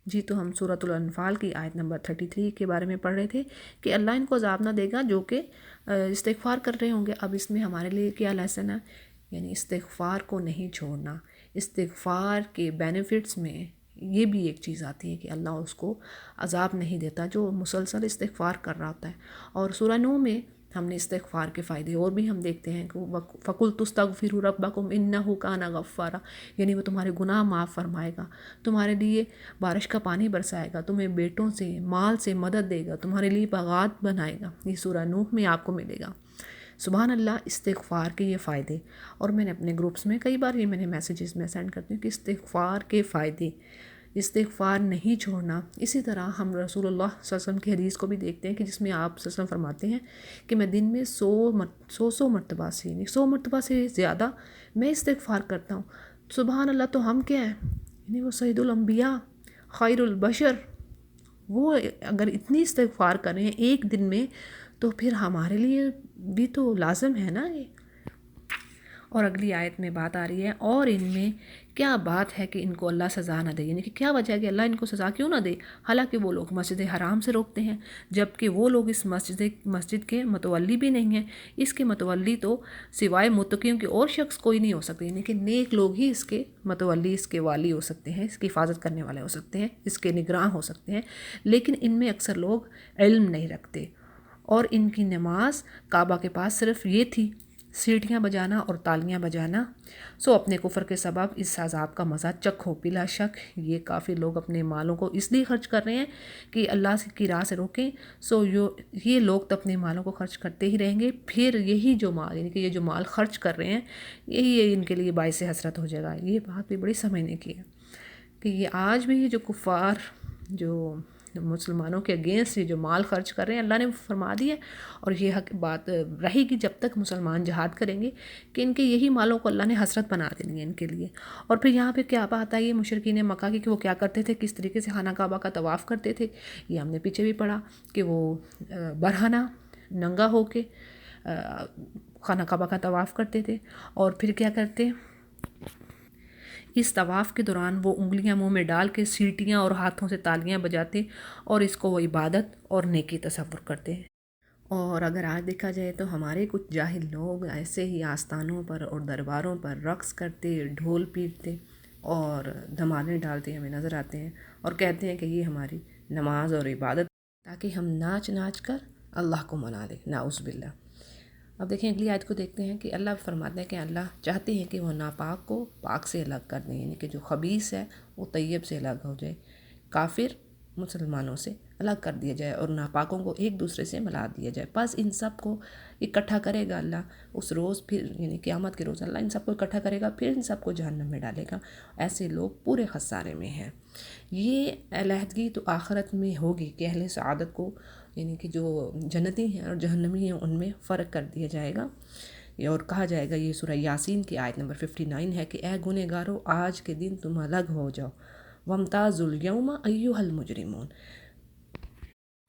جی تو ہم سورۃ الانفال کی آیت نمبر 33 کے بارے میں پڑھ رہے تھے کہ اللہ ان کو عذاب نہ دے گا جو کہ استغفار کر رہے ہوں گے۔ اب اس میں ہمارے لیے کیا لیسن ہے؟ یعنی استغفار کو نہیں چھوڑنا۔ استغفار کے بینیفٹس میں یہ بھی ایک چیز آتی ہے کہ اللہ اس کو عذاب نہیں دیتا جو مسلسل استغفار کر رہا ہوتا ہے۔ اور سورہ نوح میں ہم نے استغفار کے فائدے اور بھی ہم دیکھتے ہیں کہ فَقُلْتُ اسْتَغْفِرُوا رَبَّكُمْ إِنَّهُ كَانَ غَفَّارًا، یعنی وہ تمہارے گناہ معاف فرمائے گا، تمہارے لیے بارش کا پانی برسائے گا، تمہیں بیٹوں سے مال سے مدد دے گا، تمہارے لیے باغات بنائے گا۔ یہ سورہ نوح میں آپ کو ملے گا۔ سبحان اللہ، استغفار کے یہ فائدے، اور میں نے اپنے گروپس میں کئی بار یہ میں نے میسیجز میں سینڈ کرتی ہوں کہ استغفار کے فائدے، استغفار نہیں چھوڑنا۔ اسی طرح ہم رسول اللہ صلی اللہ علیہ وسلم کی حدیث کو بھی دیکھتے ہیں کہ جس میں آپ صلی اللہ علیہ وسلم فرماتے ہیں کہ میں دن میں 100 مرتبہ سے، یعنی 100 مرتبہ سے زیادہ میں استغفار کرتا ہوں۔ سبحان اللہ، تو ہم کیا ہیں؟ یعنی وہ سید الانبیاء، خیر البشر، وہ اگر اتنی استغفار کریں ایک دن میں تو پھر ہمارے لیے بھی تو لازم ہے نا یہ۔ اور اگلی آیت میں بات آ رہی ہے، اور ان میں کیا بات ہے کہ ان کو اللہ سزا نہ دے، یعنی کہ کیا وجہ ہے کہ اللہ ان کو سزا کیوں نہ دے، حالانکہ وہ لوگ مسجد حرام سے روکتے ہیں، جبکہ وہ لوگ اس مسجد کے متولی بھی نہیں ہیں۔ اس کے متولی تو سوائے متقیوں کے اور شخص کوئی نہیں ہو سکتے، یعنی کہ نیک لوگ ہی اس کے متولی، اس کے والی ہو سکتے ہیں، اس کی حفاظت کرنے والے ہو سکتے ہیں، اس کے نگراں ہو سکتے ہیں، لیکن ان میں اکثر لوگ علم نہیں رکھتے۔ اور ان کی نماز کعبہ کے پاس صرف یہ تھی، سیٹیاں بجانا اور تالیاں بجانا۔ سو اپنے کفر کے سبب اس عذاب کا مزہ چکھو۔ بلا شک یہ کافی لوگ اپنے مالوں کو اس لیے خرچ کر رہے ہیں کہ اللہ کی راہ سے روکیں۔ سو یہ لوگ تو اپنے مالوں کو خرچ کرتے ہی رہیں گے، پھر یہی جو مال، یعنی کہ یہ جو مال خرچ کر رہے ہیں، یہی ان کے لیے باعث حسرت ہو جائے گا۔ یہ بات بھی بڑی سمجھنے کی ہے کہ یہ آج بھی جو کفار، جو مسلمانوں کے اگینسٹ جو مال خرچ کر رہے ہیں، اللہ نے فرما دی ہے، اور یہ بات رہے گی جب تک مسلمان جہاد کریں گے کہ ان کے یہی مالوں کو اللہ نے حسرت بنا دینی ہے ان کے لیے۔ اور پھر یہاں پہ کیا بات آئی ہے مشرکین مکہ کی کہ وہ کیا کرتے تھے، کس طریقے سے خانہ کعبہ کا طواف کرتے تھے۔ یہ ہم نے پیچھے بھی پڑھا کہ وہ برہنہ ننگا ہو کے خانہ کعبہ کا طواف کرتے تھے، اور پھر کیا کرتے، اس طواف کے دوران وہ انگلیاں منہ میں ڈال کے سیٹیاں اور ہاتھوں سے تالیاں بجاتے، اور اس کو وہ عبادت اور نیکی تصور کرتے ہیں۔ اور اگر آج دیکھا جائے تو ہمارے کچھ جاہل لوگ ایسے ہی آستانوں پر اور درباروں پر رقص کرتے، ڈھول پیٹتے اور دھمالیں ڈالتے ہمیں نظر آتے ہیں، اور کہتے ہیں کہ یہ ہماری نماز اور عبادت، تاکہ ہم ناچ ناچ کر اللہ کو منا لیں، نعوذ باللہ۔ اب دیکھیں اگلی آیت کو دیکھتے ہیں کہ اللہ فرماتے ہیں کہ اللہ چاہتے ہیں کہ وہ ناپاک کو پاک سے الگ کر دیں، یعنی کہ جو خبیث ہے وہ طیب سے الگ ہو جائے، کافر مسلمانوں سے الگ کر دیا جائے، اور ناپاکوں کو ایک دوسرے سے ملا دیا جائے۔ بس ان سب کو اکٹھا کرے گا اللہ اس روز، پھر یعنی قیامت کے روز اللہ ان سب کو اکٹھا کرے گا، پھر ان سب کو جہنم میں ڈالے گا۔ ایسے لوگ پورے خسارے میں ہیں۔ یہ علیحدگی تو آخرت میں ہوگی کہ اہل سعادت کو، یعنی کہ جو جنتی ہیں اور جہنمی ہیں، ان میں فرق کر دیا جائے گا، اور کہا جائے گا، یہ سورہ یاسین کی آیت نمبر 59 ہے کہ اے گنہگارو، آج کے دن تم الگ ہو جاؤ، وَامْتَازُوا الْيَوْمَ أَيُّهَا الْمُجْرِمُونَ۔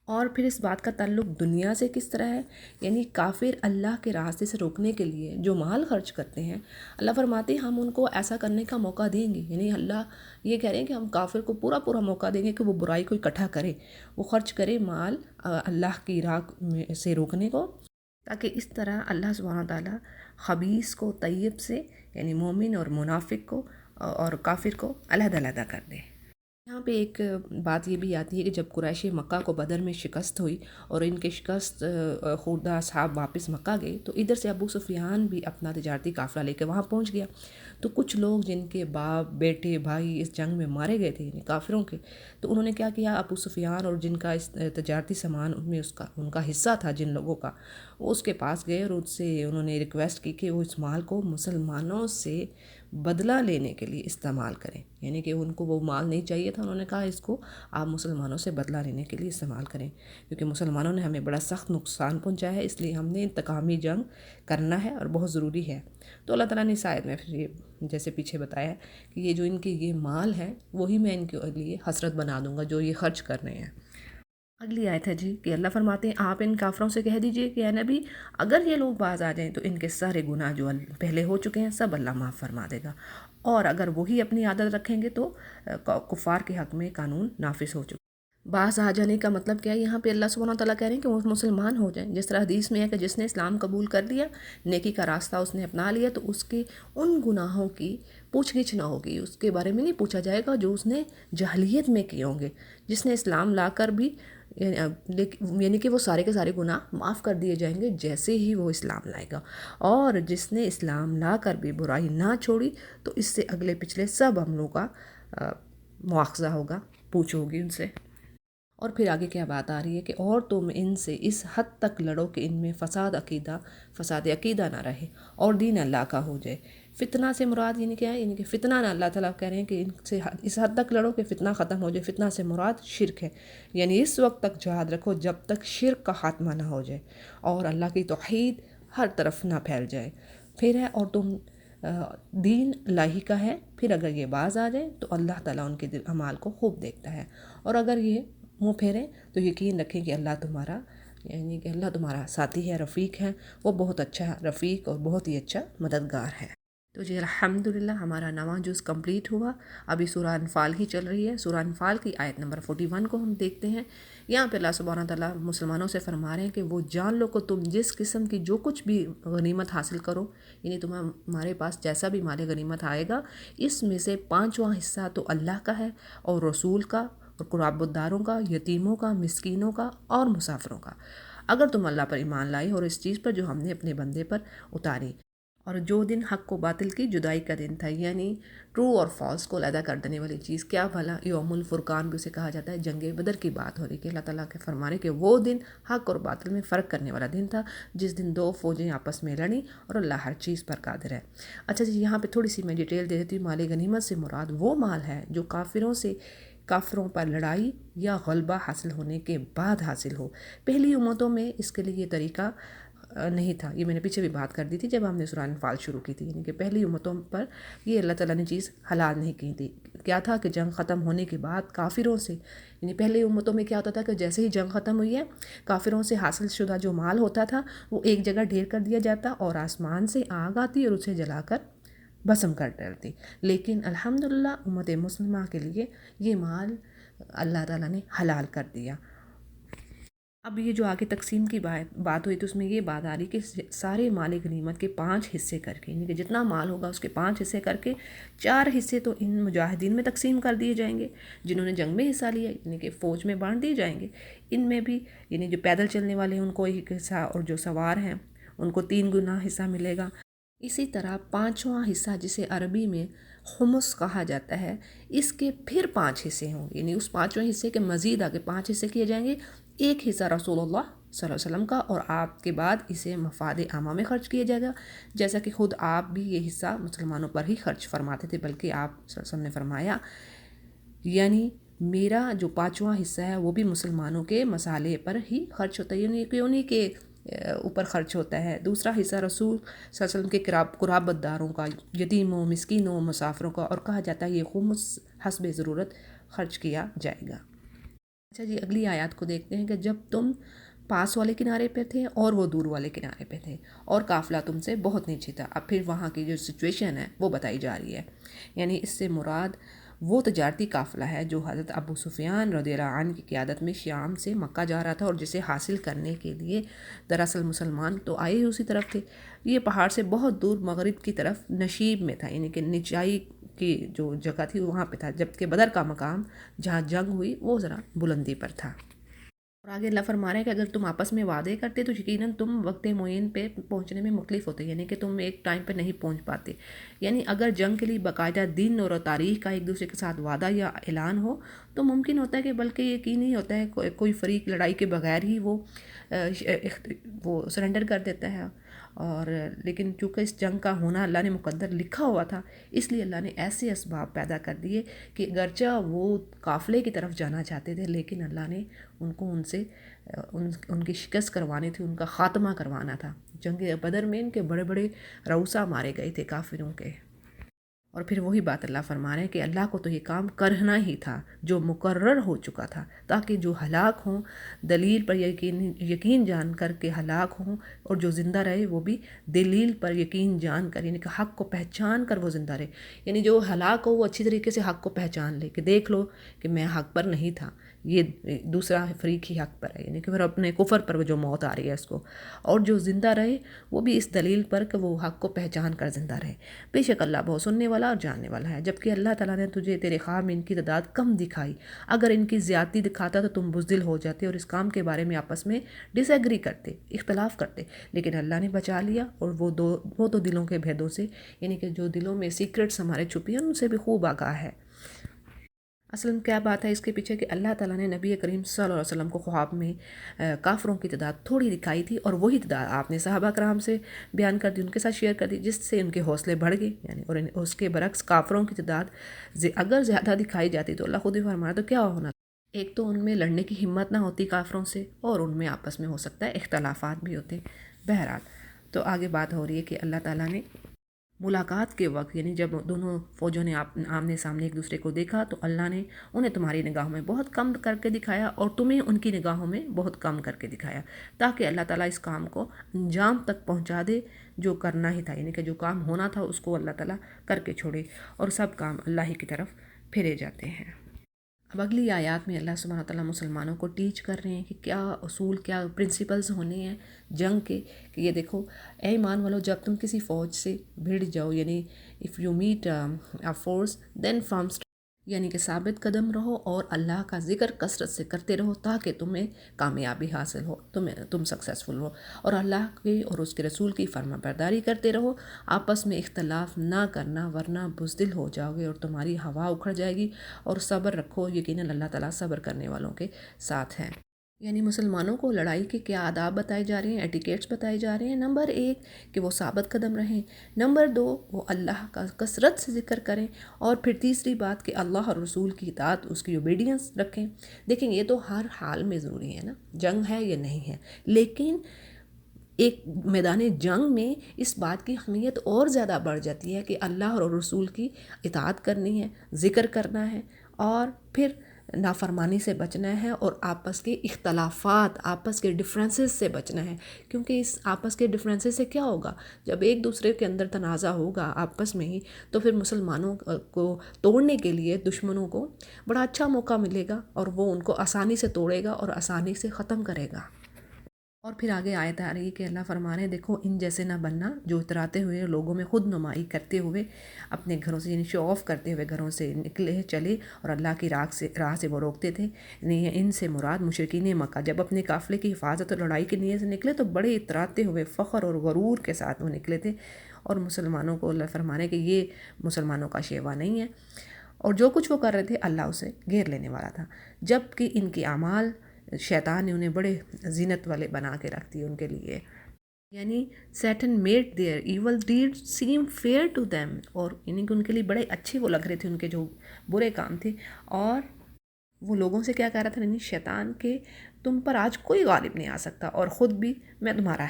اور پھر اس بات کا تعلق دنیا سے کس طرح ہے، یعنی کافر اللہ کے راستے سے روکنے کے لیے جو مال خرچ کرتے ہیں، اللہ فرماتے ہیں ہم ان کو ایسا کرنے کا موقع دیں گے، یعنی اللہ یہ کہہ رہے ہیں کہ ہم کافر کو پورا موقع دیں گے کہ وہ برائی کو اکٹھا کرے، وہ خرچ کرے مال اللہ کی راہ سے روکنے کو، تاکہ اس طرح اللہ سبحانہ تعالیٰ خبیث کو طیب سے، یعنی مومن اور منافق کو اور کافر کو علیحدہ کر دے۔ یہاں پہ ایک بات یہ بھی آتی ہے کہ جب قریش مکہ کو بدر میں شکست ہوئی اور ان کے شکست خوردہ اصحاب واپس مکہ گئے، تو ادھر سے ابو سفیان بھی اپنا تجارتی قافلہ لے کے وہاں پہنچ گیا۔ تو کچھ لوگ جن کے باپ، بیٹے، بھائی اس جنگ میں مارے گئے تھے، یعنی کافروں کے، تو انہوں نے کیا کیا، ابو سفیان اور جن کا اس تجارتی سامان ان میں ان کا حصہ تھا جن لوگوں کا، وہ اس کے پاس گئے اور اس سے انہوں نے ریکویسٹ کی کہ وہ اس مال کو مسلمانوں سے بدلہ لینے کے لیے استعمال کریں، یعنی کہ ان کو وہ مال نہیں چاہیے تھا، انہوں نے کہا اس کو آپ مسلمانوں سے بدلہ لینے کے لیے استعمال کریں، کیونکہ مسلمانوں نے ہمیں بڑا سخت نقصان پہنچایا ہے، اس لیے ہم نے انتقامی جنگ کرنا ہے اور بہت ضروری ہے۔ تو اللہ تعالیٰ نے اس آیت میں پھر یہ جیسے پیچھے بتایا ہے کہ یہ جو ان کے یہ مال ہے وہی میں ان کے لیے حسرت بنا دوں گا جو یہ خرچ کر رہے ہیں۔ اگلی آیت ہے جی کہ اللہ فرماتے ہیں آپ ان کافروں سے کہہ دیجئے کہ اے نبی، اگر یہ لوگ باز آ جائیں تو ان کے سارے گناہ جو پہلے ہو چکے ہیں سب اللہ معاف فرما دے گا، اور اگر وہی اپنی عادت رکھیں گے تو کفار کے حق میں قانون نافذ ہو چکا۔ باز آ جانے کا مطلب کیا ہے؟ یہاں پہ اللہ سبحانہ وتعالیٰ کہہ رہے ہیں کہ وہ مسلمان ہو جائیں، جس طرح حدیث میں ہے کہ جس نے اسلام قبول کر لیا، نیکی کا راستہ اس نے اپنا لیا، تو اس کے ان گناہوں کی پوچھ گچھ نہ ہوگی، اس کے بارے میں نہیں پوچھا جائے گا جو اس نے جاہلیت میں کیے ہوں گے۔ جس نے اسلام لا کر بھی یعنی کہ وہ سارے کے سارے گناہ معاف کر دیے جائیں گے جیسے ہی وہ اسلام لائے گا، اور جس نے اسلام لا کر بھی برائی نہ چھوڑی تو اس سے اگلے پچھلے سب عملوں کا مواخذہ ہوگا، پوچھ ہوگی ان سے۔ اور پھر آگے کیا بات آ رہی ہے کہ اور تم ان سے اس حد تک لڑو کہ ان میں فساد عقیدہ نہ رہے اور دین اللہ کا ہو جائے۔ فتنہ سے مراد یعنی کیا ہے؟ یعنی کہ فتنہ نہ، اللہ تعالیٰ کہہ رہے ہیں کہ ان سے اس حد تک لڑو کہ فتنہ ختم ہو جائے۔ فتنہ سے مراد شرک ہے، یعنی اس وقت تک جہاد رکھو جب تک شرک کا خاتمہ نہ ہو جائے اور اللہ کی توحید ہر طرف نہ پھیل جائے۔ پھر ہے اور تم دین اللہ ہی کا ہے، پھر اگر یہ باز آ جائے تو اللہ تعالیٰ ان کے دل اعمال کو خوب دیکھتا ہے، اور اگر یہ منہ پھیریں تو یقین رکھیں کہ اللہ تمہارا یعنی کہ اللہ تمہارا ساتھی ہے، رفیق ہے، وہ بہت اچھا رفیق اور بہت ہی اچھا مددگار ہے۔ تو جی الحمدللہ ہمارا نواں جز کمپلیٹ ہوا۔ ابھی سورہ انفال ہی چل رہی ہے۔ سورہ انفال کی آیت نمبر 41 کو ہم دیکھتے ہیں۔ یہاں پہ اللہ سبحانہ تعالیٰ مسلمانوں سے فرما رہے ہیں کہ وہ جان لو کہ تم جس قسم کی جو کچھ بھی غنیمت حاصل کرو، یعنی تمہارے پاس جیسا بھی مال غنیمت آئے گا، اس میں سے 5واں حصہ تو اللہ کا ہے اور رسول کا اور قرابت داروں کا، یتیموں کا، مسکینوں کا اور مسافروں کا، اگر تم اللہ پر ایمان لائے اور اس چیز پر جو ہم نے اپنے بندے پر اتاری۔ اور جو دن حق و باطل کی جدائی کا دن تھا، یعنی ٹرو اور فالس کو علیحدہ کر دینے والی چیز، کیا بھلا یوم الفرقان بھی اسے کہا جاتا ہے، جنگ بدر کی بات ہو رہی کہ اللہ تعالیٰ کے فرمانے کہ وہ دن حق اور باطل میں فرق کرنے والا دن تھا، جس دن دو فوجیں آپس میں لڑیں اور اللہ ہر چیز پر قادر ہے۔ اچھا جی، یہاں پہ تھوڑی سی میں ڈیٹیل دے دیتی ہوں۔ مال غنیمت سے مراد وہ مال ہے جو کافروں پر لڑائی یا غلبہ حاصل ہونے کے بعد حاصل ہو۔ پہلی امتوں میں اس کے لیے یہ طریقہ نہیں تھا، یہ میں نے پیچھے بھی بات کر دی تھی جب ہم نے سورہ انفال شروع کی تھی، یعنی کہ پہلی امتوں پر یہ اللہ تعالیٰ نے چیز حلال نہیں کی تھی۔ کیا تھا کہ جنگ ختم ہونے کے بعد کافروں سے، یعنی پہلی امتوں میں کیا ہوتا تھا کہ جیسے ہی جنگ ختم ہوئی ہے، کافروں سے حاصل شدہ جو مال ہوتا تھا وہ ایک جگہ ڈھیر کر دیا جاتا اور آسمان سے آگ آتی اور اسے جلا کر بھسم کر ڈالتی۔ لیکن الحمدللہ امت مسلمہ کے لیے یہ مال اللہ تعالیٰ نے حلال کر دیا۔ اب یہ جو آگے تقسیم کی بات ہوئی تو اس میں یہ بات آ رہی کہ سارے مال غنیمت کے 5 حصے کر کے، یعنی کہ جتنا مال ہوگا اس کے 5 حصے کر کے 4 حصے تو ان مجاہدین میں تقسیم کر دیے جائیں گے جنہوں نے جنگ میں حصہ لیا، یعنی کہ فوج میں بانٹ دیے جائیں گے۔ ان میں بھی یعنی جو پیدل چلنے والے ہیں ان کو ایک حصہ اور جو سوار ہیں ان کو 3 گنا حصہ ملے گا۔ اسی طرح 5واں حصہ جسے عربی میں خمس کہا جاتا ہے، اس کے پھر 5 حصے ہوں گے، یعنی اس 5ویں حصے کے مزید آگے 5 حصے کیے جائیں گے۔ ایک حصہ رسول اللہ صلی اللہ علیہ وسلم کا، اور آپ کے بعد اسے مفاد عامہ میں خرچ کیا جائے گا، جیسا کہ خود آپ بھی یہ حصہ مسلمانوں پر ہی خرچ فرماتے تھے، بلکہ آپ صلی اللہ علیہ وسلم نے فرمایا یعنی میرا جو 5واں حصہ ہے وہ بھی مسلمانوں کے مسالے پر ہی خرچ ہوتا ہے، یعنی کہ انہی کے اوپر خرچ ہوتا ہے۔ دوسرا حصہ رسول صلی اللہ علیہ وسلم کے قرابت داروں کا، یتیموں، مسکینوں، مسافروں کا، اور کہا جاتا ہے یہ خمس حسب ضرورت خرچ کیا جائے گا۔ اچھا جی، اگلی آیات کو دیکھتے ہیں کہ جب تم پاس والے کنارے پہ تھے اور وہ دور والے کنارے پہ تھے اور قافلہ تم سے بہت نیچے تھا۔ اب پھر وہاں کی جو سچویشن ہے وہ بتائی جا رہی ہے، یعنی اس سے مراد وہ تجارتی قافلہ ہے جو حضرت ابو سفیان رضی اللہ عنہ کی قیادت میں شام سے مکہ جا رہا تھا، اور جسے حاصل کرنے کے لیے دراصل مسلمان تو آئے ہی اسی طرف تھے۔ یہ پہاڑ سے بہت دور مغرب کی طرف نشیب میں تھا، یعنی کہ نچائی کی جو جگہ تھی وہاں پہ تھا، جبکہ بدر کا مقام جہاں جنگ ہوئی وہ ذرا بلندی پر تھا۔ اور آگے اللہ فرما رہا ہے کہ اگر تم آپس میں وعدے کرتے تو یقیناً تم وقت معین پہ پہنچنے میں مختلف ہوتے، یعنی کہ تم ایک ٹائم پہ نہیں پہنچ پاتے۔ یعنی اگر جنگ کے لیے باقاعدہ دن اور تاریخ کا ایک دوسرے کے ساتھ وعدہ یا اعلان ہو تو ممکن ہوتا ہے کہ بلکہ یقینی ہوتا ہے کوئی فریق لڑائی کے بغیر ہی وہ سرنڈر کر دیتا ہے، اور لیکن چونکہ اس جنگ کا ہونا اللہ نے مقدر لکھا ہوا تھا، اس لیے اللہ نے ایسے اسباب پیدا کر دیے کہ اگرچہ وہ قافلے کی طرف جانا چاہتے تھے لیکن اللہ نے ان کو ان کی شکست کروانی تھی، ان کا خاتمہ کروانا تھا۔ جنگ بدر میں ان کے بڑے بڑے رؤسا مارے گئے تھے کافروں کے۔ اور پھر وہی بات اللہ فرما رہے ہیں کہ اللہ کو تو یہ کام کرنا ہی تھا جو مقرر ہو چکا تھا، تاکہ جو ہلاک ہوں دلیل پر یقین جان کر کے ہلاک ہوں، اور جو زندہ رہے وہ بھی دلیل پر یقین جان کر، یعنی کہ حق کو پہچان کر وہ زندہ رہے۔ یعنی جو ہلاک ہو وہ اچھی طریقے سے حق کو پہچان لے کہ دیکھ لو کہ میں حق پر نہیں تھا، یہ دوسرا فریق ہی حق پر ہے، یعنی کہ پھر اپنے کفر پر جو موت آ رہی ہے اس کو، اور جو زندہ رہے وہ بھی اس دلیل پر کہ وہ حق کو پہچان کر زندہ رہے۔ بے شک اللہ بہت سننے والا اور جاننے والا ہے۔ جبکہ اللہ تعالیٰ نے تجھے تیرے خواب میں ان کی تعداد کم دکھائی، اگر ان کی زیادتی دکھاتا تو تم بزدل ہو جاتے اور اس کام کے بارے میں آپس میں ڈس ایگری کرتے، اختلاف کرتے، لیکن اللہ نے بچا لیا، اور وہ تو دلوں کے بھیدوں سے، یعنی کہ جو دلوں میں سیکرٹس ہمارے چھپی ہیں ان سے بھی خوب آگاہ ہے۔ اصلاً کیا بات ہے اس کے پیچھے کہ اللہ تعالیٰ نے نبی کریم صلی اللہ علیہ وسلم کو خواب میں کافروں کی تعداد تھوڑی دکھائی تھی، اور وہی تعداد آپ نے صحابہ کرام سے بیان کر دی، ان کے ساتھ شیئر کر دی، جس سے ان کے حوصلے بڑھ گئے، یعنی اور اس کے برعکس کافروں کی تعداد اگر زیادہ دکھائی جاتی تو اللہ خود ہی فرمایا تو کیا ہونا، ایک تو ان میں لڑنے کی ہمت نہ ہوتی کافروں سے، اور ان میں آپس میں ہو سکتا ہے اختلافات بھی ہوتے۔ بہرحال تو آگے بات ہو رہی ہے کہ اللہ تعالیٰ نے ملاقات کے وقت، یعنی جب دونوں فوجوں نے آمنے سامنے ایک دوسرے کو دیکھا تو اللہ نے انہیں تمہاری نگاہوں میں بہت کم کر کے دکھایا اور تمہیں ان کی نگاہوں میں بہت کم کر کے دکھایا، تاکہ اللہ تعالیٰ اس کام کو انجام تک پہنچا دے جو کرنا ہی تھا، یعنی کہ جو کام ہونا تھا اس کو اللہ تعالیٰ کر کے چھوڑے، اور سب کام اللہ ہی کی طرف پھیرے جاتے ہیں۔ اب اگلی آیات میں اللہ سبحانہ تعالیٰ مسلمانوں کو ٹیچ کر رہے ہیں کہ کیا اصول، کیا پرنسپلز ہونے ہیں جنگ کے، کہ یہ دیکھو اے ایمان والو، جب تم کسی فوج سے بھیڑ جاؤ، یعنی if you meet a force then firm, یعنی کہ ثابت قدم رہو اور اللہ کا ذکر کثرت سے کرتے رہو تاکہ تمہیں کامیابی حاصل ہو، تم سکسیسفل ہو، اور اللہ کی اور اس کے رسول کی فرما برداری کرتے رہو، آپس میں اختلاف نہ کرنا ورنہ بزدل ہو جاؤ گے اور تمہاری ہوا اکھڑ جائے گی، اور صبر رکھو، یقیناً اللہ تعالیٰ صبر کرنے والوں کے ساتھ ہیں۔ یعنی مسلمانوں کو لڑائی کے کیا آداب بتائے جا رہے ہیں، ایٹیکیٹس بتائے جا رہے ہیں۔ نمبر 1 کہ وہ ثابت قدم رہیں، نمبر 2 وہ اللہ کا کثرت سے ذکر کریں، اور پھر تیسری بات کہ اللہ اور رسول کی اطاعت، اس کی اوبیڈینس رکھیں۔ دیکھیں یہ تو ہر حال میں ضروری ہے نا، جنگ ہے یا نہیں ہے، لیکن ایک میدان جنگ میں اس بات کی اہمیت اور زیادہ بڑھ جاتی ہے کہ اللہ اور رسول کی اطاعت کرنی ہے، ذکر کرنا ہے، اور پھر نافرمانی سے بچنا ہے، اور آپس کے اختلافات، آپس کے ڈفرینسز سے بچنا ہے، کیونکہ اس آپس کے ڈفرینسز سے کیا ہوگا، جب ایک دوسرے کے اندر تنازع ہوگا آپس میں ہی، تو پھر مسلمانوں کو توڑنے کے لیے دشمنوں کو بڑا اچھا موقع ملے گا، اور وہ ان کو آسانی سے توڑے گا اور آسانی سے ختم کرے گا۔ اور پھر آگے آیت آ رہی ہے کہ اللہ فرما رہے ہیں دیکھو ان جیسے نہ بننا جو اتراتے ہوئے لوگوں میں خود نمائی کرتے ہوئے اپنے گھروں سے، یعنی شو آف کرتے ہوئے گھروں سے نکلے چلے، اور اللہ کی راہ سے وہ روکتے تھے۔ یعنی ان سے مراد مشرکین مکہ جب اپنے قافلے کی حفاظت اور لڑائی کے نیت سے نکلے تو بڑے اتراتے ہوئے فخر اور غرور کے ساتھ وہ نکلے تھے، اور مسلمانوں کو اللہ فرما رہے ہیں کہ یہ مسلمانوں کا شیوا نہیں ہے، اور جو کچھ وہ کر رہے تھے اللہ اسے گھیر لینے والا تھا، جبکہ ان کے اعمال شیطان نے انہیں بڑے زینت والے بنا کے رکھ دیے ان کے لیے، یعنی Satan made their evil deed seem fair to them, اور یعنی کہ ان کے لیے بڑے اچھے وہ لگ رہے تھے ان کے جو برے کام تھے، اور وہ لوگوں سے کیا کہہ رہا تھا، یعنی شیطان کے تم پر آج کوئی غالب نہیں آ سکتا، اور خود بھی میں تمہارا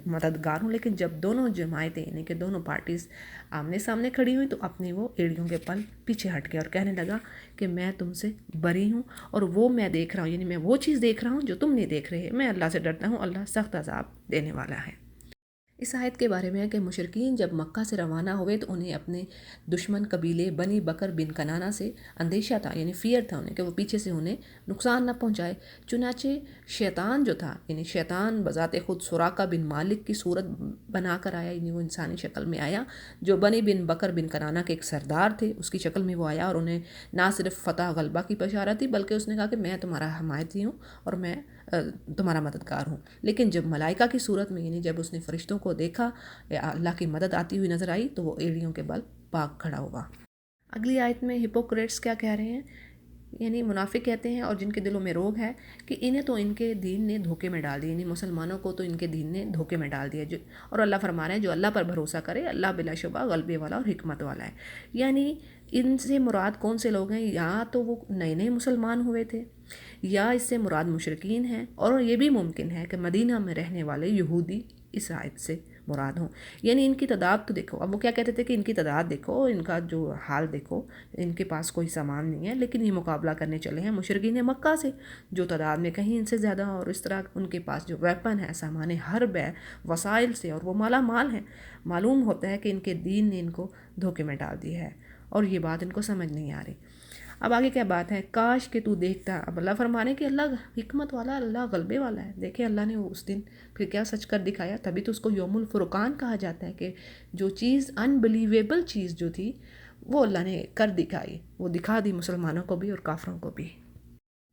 مددگار ہوں۔ لیکن جب دونوں جماعتیں یعنی کہ دونوں پارٹیز آمنے سامنے کھڑی ہوئی تو اپنے وہ ایڑیوں کے پل پیچھے ہٹ گیا اور کہنے لگا کہ میں تم سے بری ہوں، اور وہ میں دیکھ رہا ہوں، یعنی میں وہ چیز دیکھ رہا ہوں جو تم نہیں دیکھ رہے، میں اللہ سے ڈرتا ہوں، اللہ سخت عذاب دینے والا ہے۔ اس آیت کے بارے میں ہے کہ مشرکین جب مکہ سے روانہ ہوئے تو انہیں اپنے دشمن قبیلے بنی بکر بن کنانہ سے اندیشہ تھا، یعنی فیئر تھا انہیں کہ وہ پیچھے سے انہیں نقصان نہ پہنچائے، چنانچہ شیطان جو تھا، یعنی شیطان بذات خود سراقہ بن مالک کی صورت بنا کر آیا، یعنی وہ انسانی شکل میں آیا، جو بنی بن بکر بن کنانہ کے ایک سردار تھے، اس کی شکل میں وہ آیا، اور انہیں نہ صرف فتح غلبہ کی بشارت تھی بلکہ اس نے کہا کہ میں تمہارا حمایتی ہوں اور میں تمہارا مددگار ہوں۔ لیکن جب ملائکہ کی صورت میں، یعنی جب اس نے فرشتوں کو دیکھا، اللہ کی مدد آتی ہوئی نظر آئی تو وہ ایڑیوں کے بل پاک کھڑا ہوا۔ اگلی آیت میں ہپوکریٹس کیا کہہ رہے ہیں، یعنی منافق کہتے ہیں اور جن کے دلوں میں روگ ہے کہ انہیں تو ان کے دین نے دھوکے میں ڈال دیا، یعنی مسلمانوں کو تو ان کے دین نے دھوکے میں ڈال دیا، اور اللہ فرما رہے ہیں جو اللہ پر بھروسہ کرے اللہ بلا شبہ غلبے والا اور حکمت والا ہے۔ یعنی ان سے مراد کون سے لوگ ہیں، یا تو وہ نئے نئے مسلمان ہوئے تھے، یا اس سے مراد مشرکین ہیں، اور یہ بھی ممکن ہے کہ مدینہ میں رہنے والے یہودی اس آیت سے مراد ہوں۔ یعنی ان کی تعداد تو دیکھو، اب وہ کیا کہتے تھے کہ ان کی تعداد دیکھو، ان کا جو حال دیکھو، ان کے پاس کوئی سامان نہیں ہے، لیکن یہ مقابلہ کرنے چلے ہیں مشرکین مکہ سے جو تعداد میں کہیں ان سے زیادہ، اور اس طرح ان کے پاس جو ویپن ہے، سامان حرب ہے وسائل سے، اور وہ مالا مال ہیں۔ معلوم ہوتا ہے کہ ان کے دین نے ان کو دھوکے میں ڈال دیا ہے، اور یہ بات ان کو سمجھ نہیں آ رہی۔ اب آگے کیا بات ہے، کاش کہ تو دیکھتا۔ اب اللہ فرمانے کہ اللہ حکمت والا، اللہ غلبے والا ہے۔ دیکھیں اللہ نے اس دن پھر کیا سچ کر دکھایا، تبھی تو اس کو یوم الفرقان کہا جاتا ہے کہ جو چیز انبلیویبل چیز جو تھی وہ اللہ نے کر دکھائی، وہ دکھا دی مسلمانوں کو بھی اور کافروں کو بھی۔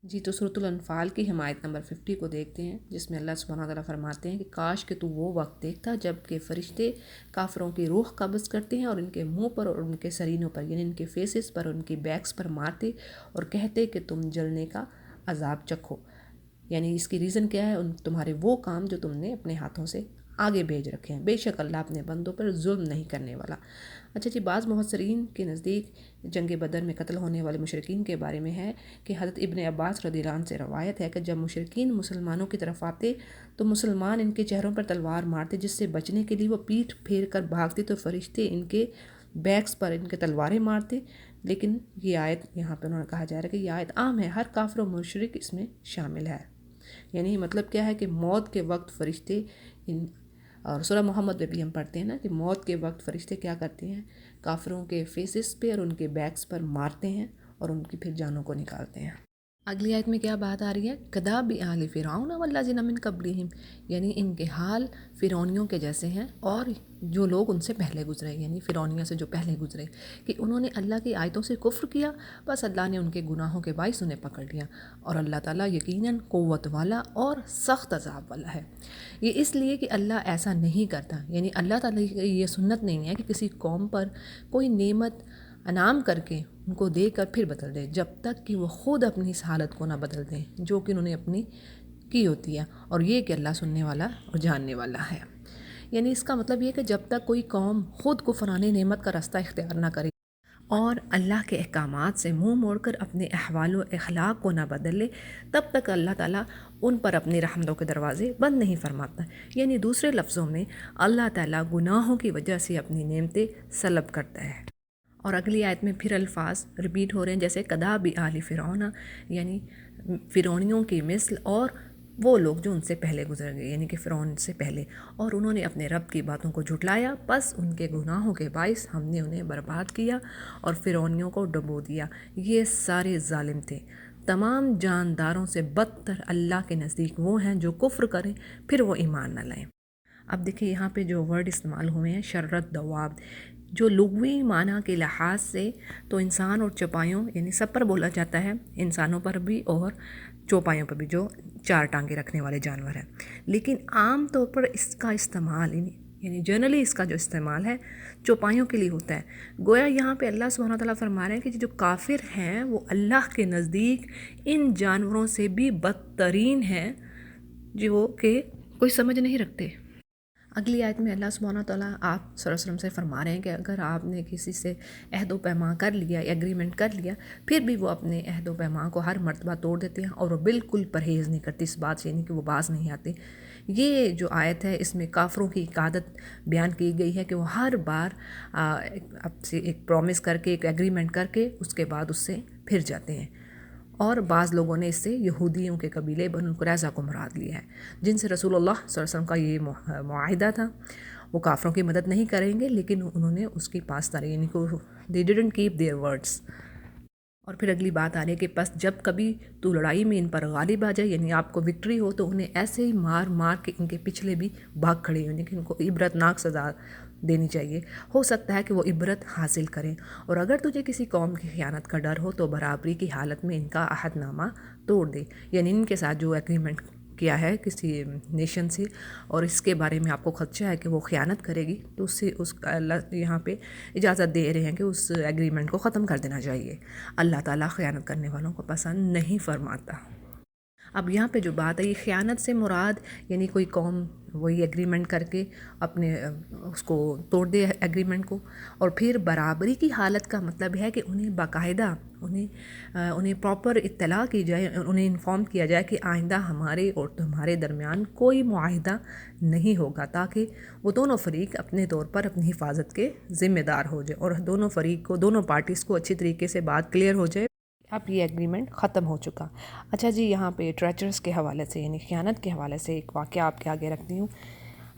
جی تو سورۃ الانفال کی ہم آیت نمبر 50 کو دیکھتے ہیں، جس میں اللہ سبحانہ وتعالیٰ فرماتے ہیں کہ کاش کہ تو وہ وقت دیکھتا جب کہ فرشتے کافروں کی روح قبض کرتے ہیں اور ان کے منہ پر اور ان کے سرینوں پر، یعنی ان کے فیسز پر اور ان کی بیکس پر مارتے اور کہتے کہ تم جلنے کا عذاب چکھو۔ یعنی اس کی ریزن کیا ہے، تمہارے وہ کام جو تم نے اپنے ہاتھوں سے آگے بھیج رکھے ہیں، بے شک اللہ اپنے بندوں پر ظلم نہیں کرنے والا۔ اچھا جی، بعض مفسرین کے نزدیک جنگ بدر میں قتل ہونے والے مشرکین کے بارے میں ہے کہ حضرت ابن عباس رضی اللہ عنہ سے روایت ہے کہ جب مشرکین مسلمانوں کی طرف آتے تو مسلمان ان کے چہروں پر تلوار مارتے، جس سے بچنے کے لیے وہ پیٹھ پھیر کر بھاگتے تو فرشتے ان کے بیکس پر ان کے تلواریں مارتے۔ لیکن یہ آیت یہاں پہ انہوں نے کہا جا رہا ہے کہ یہ آیت عام ہے، ہر کافر و مشرک اس میں شامل ہے۔ یعنی مطلب کیا ہے کہ موت کے وقت فرشتے اور سورہ محمد میں بھی ہم پڑھتے ہیں نا کہ موت کے وقت فرشتے کیا کرتے ہیں، کافروں کے فیسز پہ اور ان کے بیکس پر مارتے ہیں اور ان کی پھر جانوں کو نکالتے ہیں۔ اگلی آیت میں کیا بات آ رہی ہے، کذاب بآل فرعون والذین من قبلہم، یعنی ان کے حال فرعونیوں کے جیسے ہیں اور جو لوگ ان سے پہلے گزرے، یعنی فرعونیوں سے جو پہلے گزرے، کہ انہوں نے اللہ کی آیتوں سے کفر کیا، بس اللہ نے ان کے گناہوں کے باعث انہیں پکڑ لیا، اور اللہ تعالیٰ یقیناً قوت والا اور سخت عذاب والا ہے۔ یہ اس لیے کہ اللہ ایسا نہیں کرتا، یعنی اللہ تعالیٰ کی یہ سنت نہیں ہے کہ کسی قوم پر کوئی نعمت انعام کر کے ان کو دے کر پھر بدل دے، جب تک کہ وہ خود اپنی اس حالت کو نہ بدل دیں جو کہ انہوں نے اپنی کی ہوتی ہے، اور یہ کہ اللہ سننے والا اور جاننے والا ہے۔ یعنی اس کا مطلب یہ کہ جب تک کوئی قوم خود کفران نعمت کا راستہ اختیار نہ کرے اور اللہ کے احکامات سے منہ موڑ کر اپنے احوال و اخلاق کو نہ بدل لے، تب تک اللہ تعالیٰ ان پر اپنی رحمتوں کے دروازے بند نہیں فرماتا۔ یعنی دوسرے لفظوں میں اللہ تعالیٰ گناہوں کی وجہ سے اپنی نعمتیں سلب کرتا ہے۔ اور اگلی آیت میں پھر الفاظ رپیٹ ہو رہے ہیں، جیسے کذاب بآل فرعون، یعنی فرعونیوں کی مثل اور وہ لوگ جو ان سے پہلے گزر گئے، یعنی کہ فرعون سے پہلے، اور انہوں نے اپنے رب کی باتوں کو جھٹلایا، بس ان کے گناہوں کے باعث ہم نے انہیں برباد کیا اور فرعونیوں کو ڈبو دیا۔ یہ سارے ظالم تھے۔ تمام جانداروں سے بدتر اللہ کے نزدیک وہ ہیں جو کفر کریں پھر وہ ایمان نہ لائیں۔ اب دیکھیں یہاں پہ جو ورڈ استعمال ہوئے ہیں، شرت دواب، جو لغوی معنی کے لحاظ سے تو انسان اور چوپایوں یعنی سب پر بولا جاتا ہے، انسانوں پر بھی اور چوپایوں پر بھی جو چار ٹانگیں رکھنے والے جانور ہیں، لیکن عام طور پر اس کا استعمال یعنی جنرلی اس کا جو استعمال ہے چوپایوں کے لیے ہوتا ہے۔ گویا یہاں پہ اللہ سبحانہ وتعالیٰ فرما رہے ہیں کہ جو کافر ہیں وہ اللہ کے نزدیک ان جانوروں سے بھی بدترین ہیں جو کہ کوئی سمجھ نہیں رکھتے۔ اگلی آیت میں اللہ سبحانہ وتعالیٰ آپ صلی اللہ علیہ وسلم سے فرما رہے ہیں کہ اگر آپ نے کسی سے عہد و پیمان کر لیا، ایگریمنٹ کر لیا، پھر بھی وہ اپنے عہد و پیمان کو ہر مرتبہ توڑ دیتے ہیں اور وہ بالکل پرہیز نہیں کرتی اس بات سے، یعنی کہ وہ باز نہیں آتے۔ یہ جو آیت ہے اس میں کافروں کی ایک عادت بیان کی گئی ہے کہ وہ ہر بار اب سے ایک پرومس کر کے، ایک ایگریمنٹ کر کے اس کے بعد اس سے پھر جاتے ہیں، اور بعض لوگوں نے اس سے یہودیوں کے قبیلے بنو قریظہ کو مراد لیا ہے، جن سے رسول اللہ صلی اللہ علیہ وسلم کا یہ معاہدہ تھا، وہ کافروں کی مدد نہیں کریں گے، لیکن انہوں نے اس کی پاسداری، یعنی کہ they didn't keep their words۔ اور پھر اگلی بات آ رہی ہے کہ پس جب کبھی تو لڑائی میں ان پر غالب آ جائے، یعنی آپ کو وکٹری ہو، تو انہیں ایسے ہی مار مار کے ان کے پچھلے بھی بھاگ کھڑے ہوں، کہ ان کو عبرتناک سزا دینی چاہیے، ہو سکتا ہے کہ وہ عبرت حاصل کریں۔ اور اگر تجھے کسی قوم کی خیانت کا ڈر ہو تو برابری کی حالت میں ان کا عہد نامہ توڑ دے، یعنی ان کے ساتھ جو ایگریمنٹ کیا ہے کسی نیشن سے اور اس کے بارے میں آپ کو خدشہ ہے کہ وہ خیانت کرے گی، تو اس سے اللہ یہاں پہ اجازت دے رہے ہیں کہ اس ایگریمنٹ کو ختم کر دینا چاہیے۔ اللہ تعالیٰ خیانت کرنے والوں کو پسند نہیں فرماتا۔ اب یہاں پہ جو بات ہے، یہ خیانت سے مراد یعنی کوئی قوم وہی ایگریمنٹ کر کے اپنے اس کو توڑ دے ایگریمنٹ کو. اور پھر برابری کی حالت کا مطلب ہے کہ انہیں باقاعدہ انہیں پراپر اطلاع کی جائے، انہیں انفارم کیا جائے کہ آئندہ ہمارے اور تمہارے درمیان کوئی معاہدہ نہیں ہوگا، تاکہ وہ دونوں فریق اپنے طور پر اپنی حفاظت کے ذمہ دار ہو جائے اور دونوں پارٹیز کو اچھی طریقے سے بات کلیئر ہو جائے. اب یہ ایگریمنٹ ختم ہو چکا. اچھا جی، یہاں پہ ٹریچرس کے حوالے سے یعنی خیانت کے حوالے سے ایک واقعہ آپ کے آگے رکھتی ہوں.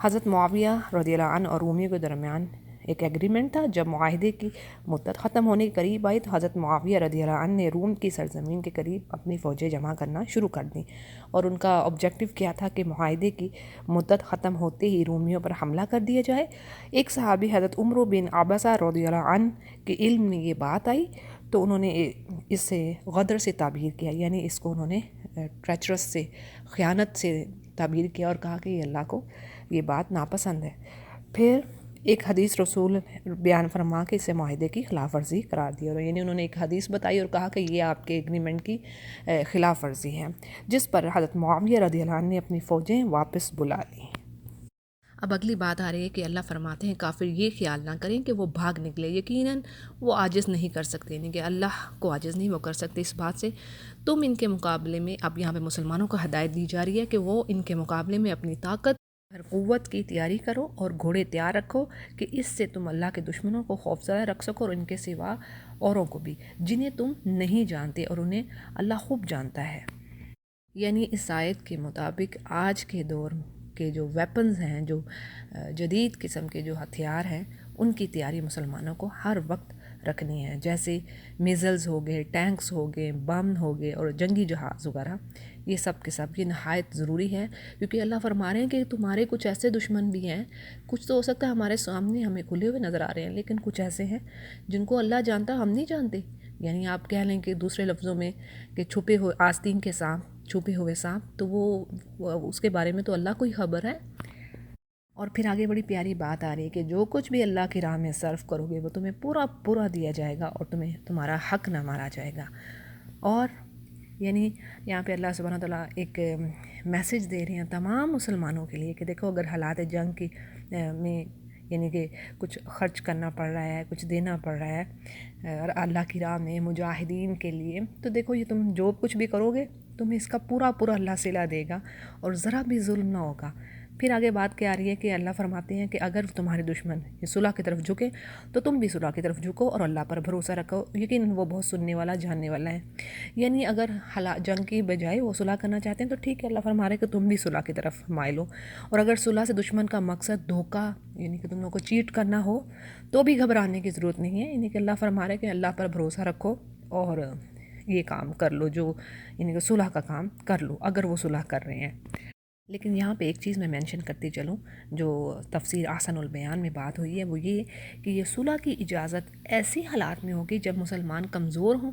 حضرت معاویہ رضی اللہ عنہ اور رومیوں کے درمیان ایک ایگریمنٹ تھا. جب معاہدے کی مدت ختم ہونے کے قریب آئی تو حضرت معاویہ رضی اللہ عنہ نے روم کی سرزمین کے قریب اپنی فوجیں جمع کرنا شروع کر دیں، اور ان کا آبجیکٹو کیا تھا کہ معاہدے کی مدت ختم ہوتے ہی رومیوں پر حملہ کر دیا جائے. ایک صحابی حضرت عمر بن عبسہ رضی اللہ عنہ کے علم میں یہ بات آئی تو انہوں نے اس سے غدر سے تعبیر کیا، یعنی اس کو انہوں نے ٹریچرس سے، خیانت سے تعبیر کیا اور کہا کہ یہ اللہ کو یہ بات ناپسند ہے. پھر ایک حدیث رسول بیان فرما کے اسے معاہدے کی خلاف ورزی قرار دیا، یعنی انہوں نے ایک حدیث بتائی اور کہا کہ یہ آپ کے ایگریمنٹ کی خلاف ورزی ہے، جس پر حضرت معاویہ رضی اللہ عنہ نے اپنی فوجیں واپس بلا لیں. اب اگلی بات آ رہی ہے کہ اللہ فرماتے ہیں کافر یہ خیال نہ کریں کہ وہ بھاگ نکلے، یقیناً وہ عاجز نہیں کر سکتے، یعنی کہ اللہ کو عاجز نہیں وہ کر سکتے اس بات سے. تم ان کے مقابلے میں، اب یہاں پہ مسلمانوں کو ہدایت دی جا رہی ہے کہ وہ ان کے مقابلے میں اپنی طاقت ہر قوت کی تیاری کرو اور گھوڑے تیار رکھو کہ اس سے تم اللہ کے دشمنوں کو خوفزدہ رکھ سکو اور ان کے سوا اوروں کو بھی جنہیں تم نہیں جانتے، اور انہیں اللہ خوب جانتا ہے. یعنی اس آیت کے مطابق آج کے دور کے جو ویپنز ہیں، جو جدید قسم کے جو ہتھیار ہیں، ان کی تیاری مسلمانوں کو ہر وقت رکھنی ہے، جیسے میزلز ہو گئے، ٹینکس ہو گئے، بم ہو گئے اور جنگی جہاز وغیرہ. یہ سب کے سب یہ نہایت ضروری ہے، کیونکہ اللہ فرما رہے ہیں کہ تمہارے کچھ ایسے دشمن بھی ہیں، کچھ تو ہو سکتا ہے ہمارے سامنے ہمیں کھلے ہوئے نظر آ رہے ہیں، لیکن کچھ ایسے ہیں جن کو اللہ جانتا ہم نہیں جانتے. یعنی آپ کہہ لیں کہ دوسرے لفظوں میں کہ چھپے ہوئے آستین کے سانپ، چھپے ہوئے سانپ، تو وہ اس کے بارے میں تو اللہ کو ہی خبر ہے. اور پھر آگے بڑی پیاری بات آ رہی ہے کہ جو کچھ بھی اللہ کی راہ میں صرف کرو گے وہ تمہیں پورا پورا دیا جائے گا اور تمہارا حق نہ مارا جائے گا. اور یعنی یہاں پہ اللہ سبحانہ تعالیٰ ایک میسج دے رہے ہیں تمام مسلمانوں کے لیے کہ دیکھو، اگر حالات جنگ کی میں یعنی کہ کچھ خرچ کرنا پڑ رہا ہے، کچھ دینا پڑ رہا ہے اللہ کی راہ میں مجاہدین کے لیے، تو دیکھو یہ تم جو کچھ بھی کرو گے تمہیں اس کا پورا پورا اللہ صلہ دے گا اور ذرا بھی ظلم نہ ہوگا. پھر آگے بات کیا آ رہی ہے کہ اللہ فرماتے ہیں کہ اگر تمہارے دشمن یہ صلح کی طرف جھکے تو تم بھی صلح کی طرف جھکو اور اللہ پر بھروسہ رکھو، یقیناً وہ بہت سننے والا جاننے والا ہے. یعنی اگر جنگ کی بجائے وہ صلح کرنا چاہتے ہیں تو ٹھیک ہے، اللہ فرما رہے کہ تم بھی صلح کی طرف مائل ہو. اور اگر صلح سے دشمن کا مقصد دھوکہ یعنی کہ تم لوگوں کو چیٹ کرنا ہو تو بھی گھبرانے کی ضرورت نہیں ہے. یعنی کہ اللہ فرما رہے کہ اللہ پر بھروسہ رکھو اور یہ کام کر لو، جو یعنی کہ صلح کا کام کر لو اگر وہ صلح کر رہے ہیں. لیکن یہاں پہ ایک چیز میں مینشن کرتی چلوں، جو تفسیر احسن البیان میں بات ہوئی ہے، وہ یہ کہ یہ صلح کی اجازت ایسی حالات میں ہوگی جب مسلمان کمزور ہوں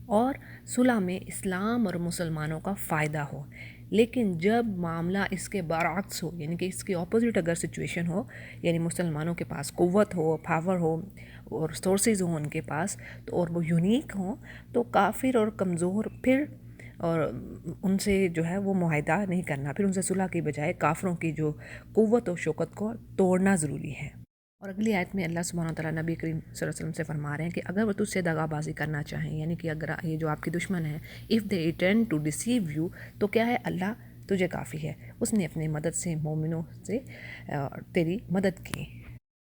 اور صلح میں اسلام اور مسلمانوں کا فائدہ ہو. لیکن جب معاملہ اس کے برعکس ہو، یعنی کہ اس کے اپوزٹ اگر سچویشن ہو، یعنی مسلمانوں کے پاس قوت ہو، پاور ہو اور سورسز ہوں ان کے پاس تو اور وہ یونیک ہوں، تو کافر اور کمزور پھر اور ان سے جو ہے وہ معاہدہ نہیں کرنا، پھر ان سے صلح کی بجائے کافروں کی جو قوت و شوکت کو توڑنا ضروری ہے. اور اگلی آیت میں اللہ سبحانہ وتعالیٰ نبی کریم صلی اللہ علیہ وسلم سے فرما رہے ہیں کہ اگر وہ تجھ سے دغا بازی کرنا چاہیں، یعنی کہ اگر یہ جو آپ کے دشمن ہیں if they intend to deceive you، تو کیا ہے، اللہ تجھے کافی ہے، اس نے اپنے مدد سے مومنوں سے تیری مدد کی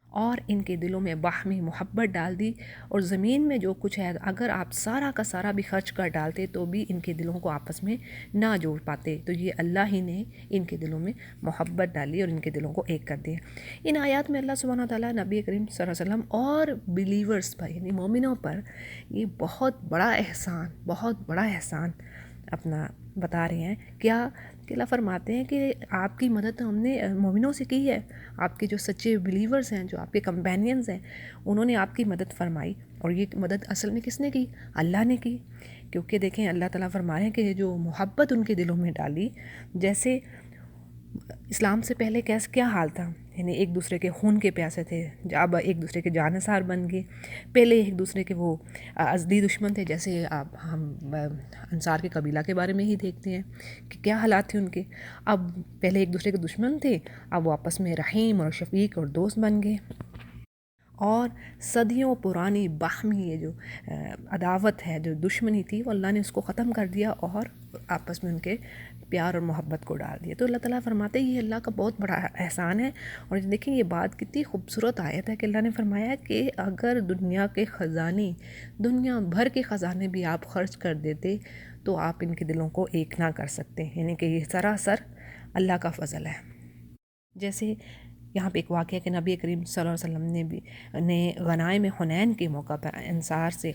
اور ان کے دلوں میں باہمی محبت ڈال دی. اور زمین میں جو کچھ ہے اگر آپ سارا کا سارا بھی خرچ کر ڈالتے تو بھی ان کے دلوں کو آپس میں نہ جوڑ پاتے، تو یہ اللہ ہی نے ان کے دلوں میں محبت ڈالی اور ان کے دلوں کو ایک کر دیا. ان آیات میں اللہ سبحانہ تعالیٰ نبی کریم صلی اللہ علیہ وسلم اور بلیورز پر یعنی مومنوں پر یہ بہت بڑا احسان اپنا بتا رہے ہیں. کیا کہ اللہ فرماتے ہیں کہ آپ کی مدد ہم نے مومنوں سے کی ہے، آپ کے جو سچے بلیورز ہیں، جو آپ کے کمپینینز ہیں، انہوں نے آپ کی مدد فرمائی. اور یہ مدد اصل میں کس نے کی؟ اللہ نے کی. کیونکہ دیکھیں اللہ تعالیٰ فرما رہے ہیں کہ جو محبت ان کے دلوں میں ڈالی، جیسے اسلام سے پہلے کیا حال تھا، یعنی ایک دوسرے کے خون کے پیاسے تھے، اب ایک دوسرے کے جانثار بن گئے۔ پہلے ایک دوسرے کے وہ ازدی دشمن تھے، جیسے اب ہم انصار کے قبیلہ کے بارے میں ہی دیکھتے ہیں کہ کیا حالات تھے ان کے۔ اب پہلے ایک دوسرے کے دشمن تھے، اب وہ آپس میں رحیم اور شفیق اور دوست بن گئے، اور صدیوں پرانی باہمی یہ جو عداوت ہے، جو دشمنی تھی، وہ اللہ نے اس کو ختم کر دیا اور آپس میں ان کے پیار اور محبت کو ڈال دیا۔ تو اللہ تعالیٰ فرماتے ہیں یہ اللہ کا بہت بڑا احسان ہے۔ اور دیکھیں یہ بات کتنی خوبصورت آیت ہے کہ اللہ نے فرمایا کہ اگر دنیا کے خزانے، دنیا بھر کے خزانے بھی آپ خرچ کر دیتے تو آپ ان کے دلوں کو ایک نہ کر سکتے، یعنی کہ یہ سراسر اللہ کا فضل ہے۔ جیسے یہاں پہ ایک واقعہ کہ نبی کریم صلی اللہ علیہ وسلم نے غنائم حنین کے موقع پر انصار سے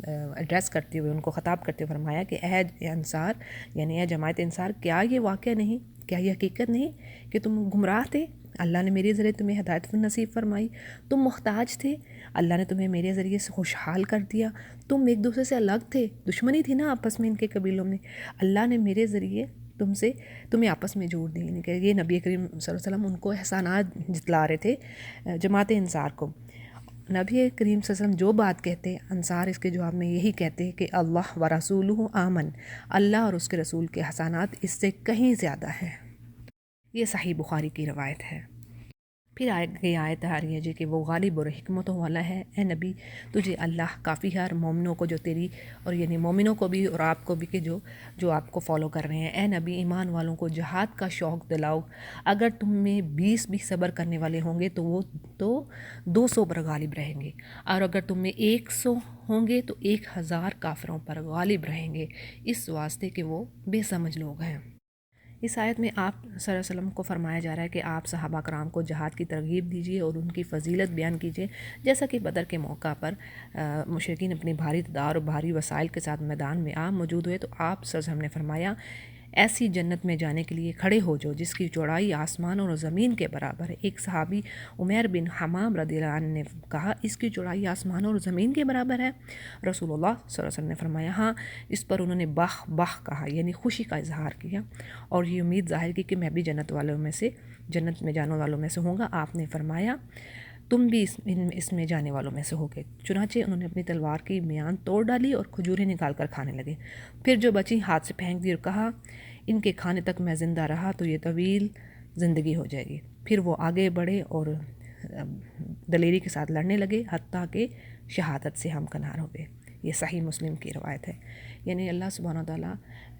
ایڈریس کرتے ہوئے، ان کو خطاب کرتے ہوئے فرمایا کہ اے انصار، یعنی اے جماعت انصار، کیا یہ واقعہ نہیں، کیا یہ حقیقت نہیں کہ تم گمراہ تھے، اللہ نے میرے ذریعے تمہیں ہدایت نصیب فرمائی، تم محتاج تھے، اللہ نے تمہیں میرے ذریعے سے خوشحال کر دیا، تم ایک دوسرے سے الگ تھے، دشمنی تھی نا آپس میں ان کے قبیلوں میں، اللہ نے میرے ذریعے تمہیں آپس میں جوڑ دی، یعنی کہ یہ نبی کریم صلی اللہ علیہ وسلم ان کو احسانات جتلا رہے تھے جماعت انصار کو۔ نبی کریم صلی اللہ علیہ وسلم جو بات کہتے، انصار اس کے جواب میں یہی کہتے کہ اللہ و رسولہ آمن، اللہ اور اس کے رسول کے احسانات اس سے کہیں زیادہ ہے۔ یہ صحیح بخاری کی روایت ہے۔ پھر آگے آیت آ رہی ہے جی کہ وہ غالب اور حکمتوں والا ہے، اے نبی تجھے اللہ کافی ہے، اور مومنوں کو جو تیری، اور یعنی مومنوں کو بھی اور آپ کو بھی کہ جو آپ کو فالو کر رہے ہیں، اے نبی ایمان والوں کو جہاد کا شوق دلاؤ، اگر تم میں 20 بھی صبر کرنے والے ہوں گے تو وہ 200 پر غالب رہیں گے، اور اگر تم میں 100 ہوں گے تو 1000 کافروں پر غالب رہیں گے، اس واسطے کہ وہ بے سمجھ لوگ ہیں۔ اس آیت میں آپ صلی اللہ علیہ وسلم کو فرمایا جا رہا ہے کہ آپ صحابہ کرام کو جہاد کی ترغیب دیجیے اور ان کی فضیلت بیان کیجیے، جیسا کہ بدر کے موقع پر مشرکین اپنی بھاری تعداد اور بھاری وسائل کے ساتھ میدان میں موجود ہوئے، تو آپ صلی اللہ علیہ وسلم نے فرمایا ایسی جنت میں جانے کے لیے کھڑے ہو جو جس کی چوڑائی آسمان اور زمین کے برابر ہے۔ ایک صحابی عمیر بن حمام رضی اللہ عنہ نے کہا اس کی چوڑائی آسمان اور زمین کے برابر ہے؟ رسول اللہ صلی اللہ علیہ وسلم نے فرمایا ہاں۔ اس پر انہوں نے باہ باہ کہا، یعنی خوشی کا اظہار کیا اور یہ امید ظاہر کی کہ میں بھی جنت میں جانے والوں میں سے ہوں گا۔ آپ نے فرمایا تم بھی اس میں جانے والوں میں سے ہو گے۔ چنانچہ انہوں نے اپنی تلوار کی میان توڑ ڈالی اور کھجوریں نکال کر کھانے لگے، پھر جو بچی ہاتھ سے پھینک دی اور کہا ان کے کھانے تک میں زندہ رہا تو یہ طویل زندگی ہو جائے گی۔ پھر وہ آگے بڑھے اور دلیری کے ساتھ لڑنے لگے حتیٰ کہ شہادت سے ہمکنار ہو گئے۔ یہ صحیح مسلم کی روایت ہے۔ یعنی اللہ سبحانہ و تعالیٰ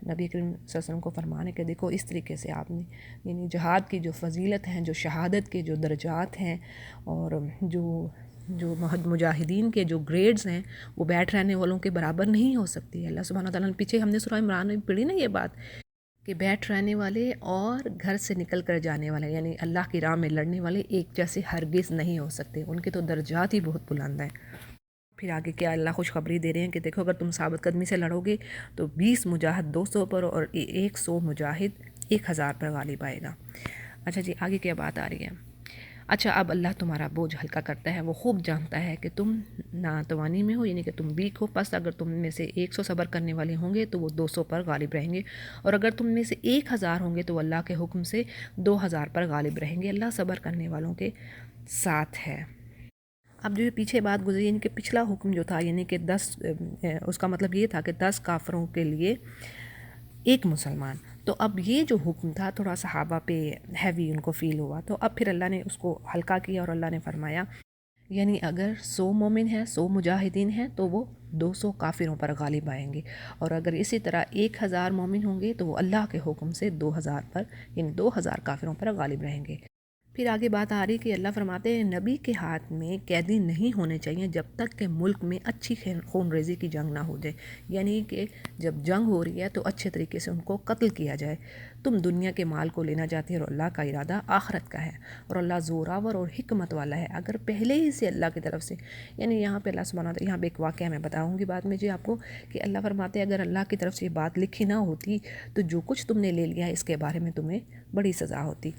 نبی کریم صلی اللہ علیہ وسلم کو فرمانے کہ دیکھو اس طریقے سے آپ نے یعنی جہاد کی جو فضیلت ہیں، جو شہادت کے جو درجات ہیں، اور جو مجاہدین کے جو گریڈز ہیں وہ بیٹھ رہنے والوں کے برابر نہیں ہو سکتی۔ اللہ سبحانہ و تعالیٰ نے پیچھے ہم نے سورہ عمران میں پڑھی نا یہ بات کہ بیٹھ رہنے والے اور گھر سے نکل کر جانے والے، یعنی اللہ کی راہ میں لڑنے والے ایک جیسے ہرگز نہیں ہو سکتے، ان کے تو درجات ہی بہت بلند ہیں۔ پھر آگے کیا اللہ خوشخبری دے رہے ہیں کہ دیکھو اگر تم ثابت قدمی سے لڑو گے تو 20 مجاہد 200 پر اور 100 مجاہد 1000 پر غالب آئے گا۔ اچھا جی آگے کیا بات آ رہی ہے؟ اچھا اب اللہ تمہارا بوجھ ہلکا کرتا ہے، وہ خوب جانتا ہے کہ تم ناتوانی میں ہو، یعنی کہ تم ویک ہو، پس اگر تم میں سے 100 صبر کرنے والے ہوں گے تو وہ 200 پر غالب رہیں گے، اور اگر تم میں سے 1000 ہوں گے تو وہ اللہ کے حکم سے 2000 پر غالب رہیں گے، اللہ صبر کرنے والوں کے ساتھ ہے۔ اب جو یہ پیچھے بات گزری، یعنی کہ پچھلا حکم جو تھا یعنی کہ 10 اس کا مطلب یہ تھا کہ 10 کافروں کے لیے 1 مسلمان، تو اب یہ جو حکم تھا تھوڑا صحابہ پہ ہیوی ان کو فیل ہوا، تو اب پھر اللہ نے اس کو ہلکا کیا اور اللہ نے فرمایا یعنی اگر 100 مومن ہیں، 100 مجاہدین ہیں تو وہ 200 کافروں پر غالب آئیں گے، اور اگر اسی طرح 1000 مومن ہوں گے تو وہ اللہ کے حکم سے 2000 پر یعنی 2000 کافروں پر غالب رہیں گے۔ پھر آگے بات آ رہی کہ اللہ فرماتے ہیں نبی کے ہاتھ میں قیدی نہیں ہونے چاہیے جب تک کہ ملک میں اچھی خون ریزی کی جنگ نہ ہو جائے، یعنی کہ جب جنگ ہو رہی ہے تو اچھے طریقے سے ان کو قتل کیا جائے۔ تم دنیا کے مال کو لینا چاہتے ہو اور اللہ کا ارادہ آخرت کا ہے، اور اللہ زوراور اور حکمت والا ہے۔ اگر پہلے ہی سے اللہ کی طرف سے یعنی یہاں پہ اللہ سبحانہ وتعالیٰ یہاں پہ ایک واقعہ میں بتاؤں گی بعد میں جی آپ کو کہ اللہ فرماتے ہیں اگر اللہ کی طرف سے یہ بات لکھی نہ ہوتی تو جو کچھ تم نے لے لیا اس کے بارے میں تمہیں بڑی سزا ہوتی۔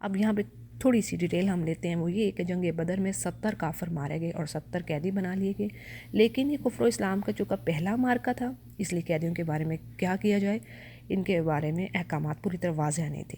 اب یہاں پہ تھوڑی سی ڈیٹیل ہم لیتے ہیں، وہ یہ کہ جنگ بدر میں 70 کافر مارے گئے اور 70 قیدی بنا لیے گئے، لیکن یہ کفر و اسلام کا چونکہ پہلا مارکا تھا اس لیے قیدیوں کے بارے میں کیا کیا جائے ان کے بارے میں احکامات پوری طرح واضح نہیں تھے۔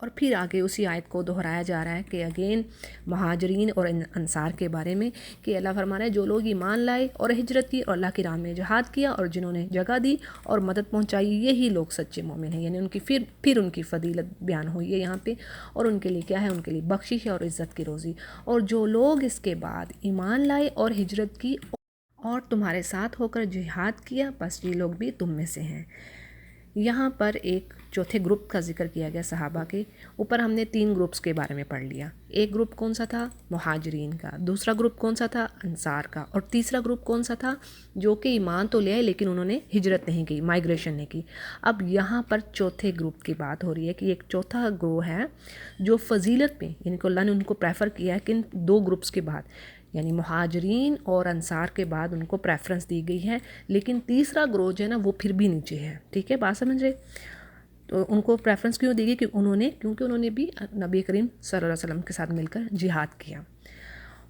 اور پھر آگے اسی آیت کو دہرایا جا رہا ہے کہ اگین مہاجرین اور انصار کے بارے میں کہ اللہ فرما رہا ہے جو لوگ ایمان لائے اور ہجرت کی اور اللہ کی راہ میں جہاد کیا اور جنہوں نے جگہ دی اور مدد پہنچائی یہی لوگ سچے مومن ہیں. یعنی ان کی پھر ان کی فضیلت بیان ہوئی ہے یہاں پہ، اور ان کے لیے کیا ہے، ان کے لیے بخشش ہے اور عزت کی روزی. اور جو لوگ اس کے بعد ایمان لائے اور ہجرت کی اور تمہارے ساتھ ہو کر جہاد کیا، بس یہ لوگ بھی تم میں سے ہیں. یہاں پر ایک چوتھے گروپ کا ذکر کیا گیا صحابہ کے اوپر. ہم نے 3 گروپس کے بارے میں پڑھ لیا. ایک گروپ کون سا تھا؟ مہاجرین کا. دوسرا گروپ کون سا تھا؟ انصار کا. اور تیسرا گروپ کون سا تھا؟ جو کہ ایمان تو لے آئے لیکن انہوں نے ہجرت نہیں کی، مائگریشن نہیں کی. اب یہاں پر چوتھے گروپ کی بات ہو رہی ہے کہ ایک چوتھا گروہ ہے جو فضیلت میں، یعنی کہ اللہ نے ان کو پریفر کیا ہے کہ ان 2 گروپس کے بعد، یعنی مہاجرین اور انصار کے بعد ان کو پریفرنس دی گئی ہے. لیکن تیسرا گروہ جو ہے نا وہ پھر بھی نیچے ہے. ٹھیک ہے، بات سمجھ رہے؟ تو ان کو پریفرنس کیوں دی گئی؟ کہ کیونکہ انہوں نے بھی نبی کریم صلی اللہ علیہ وسلم کے ساتھ مل کر جہاد کیا.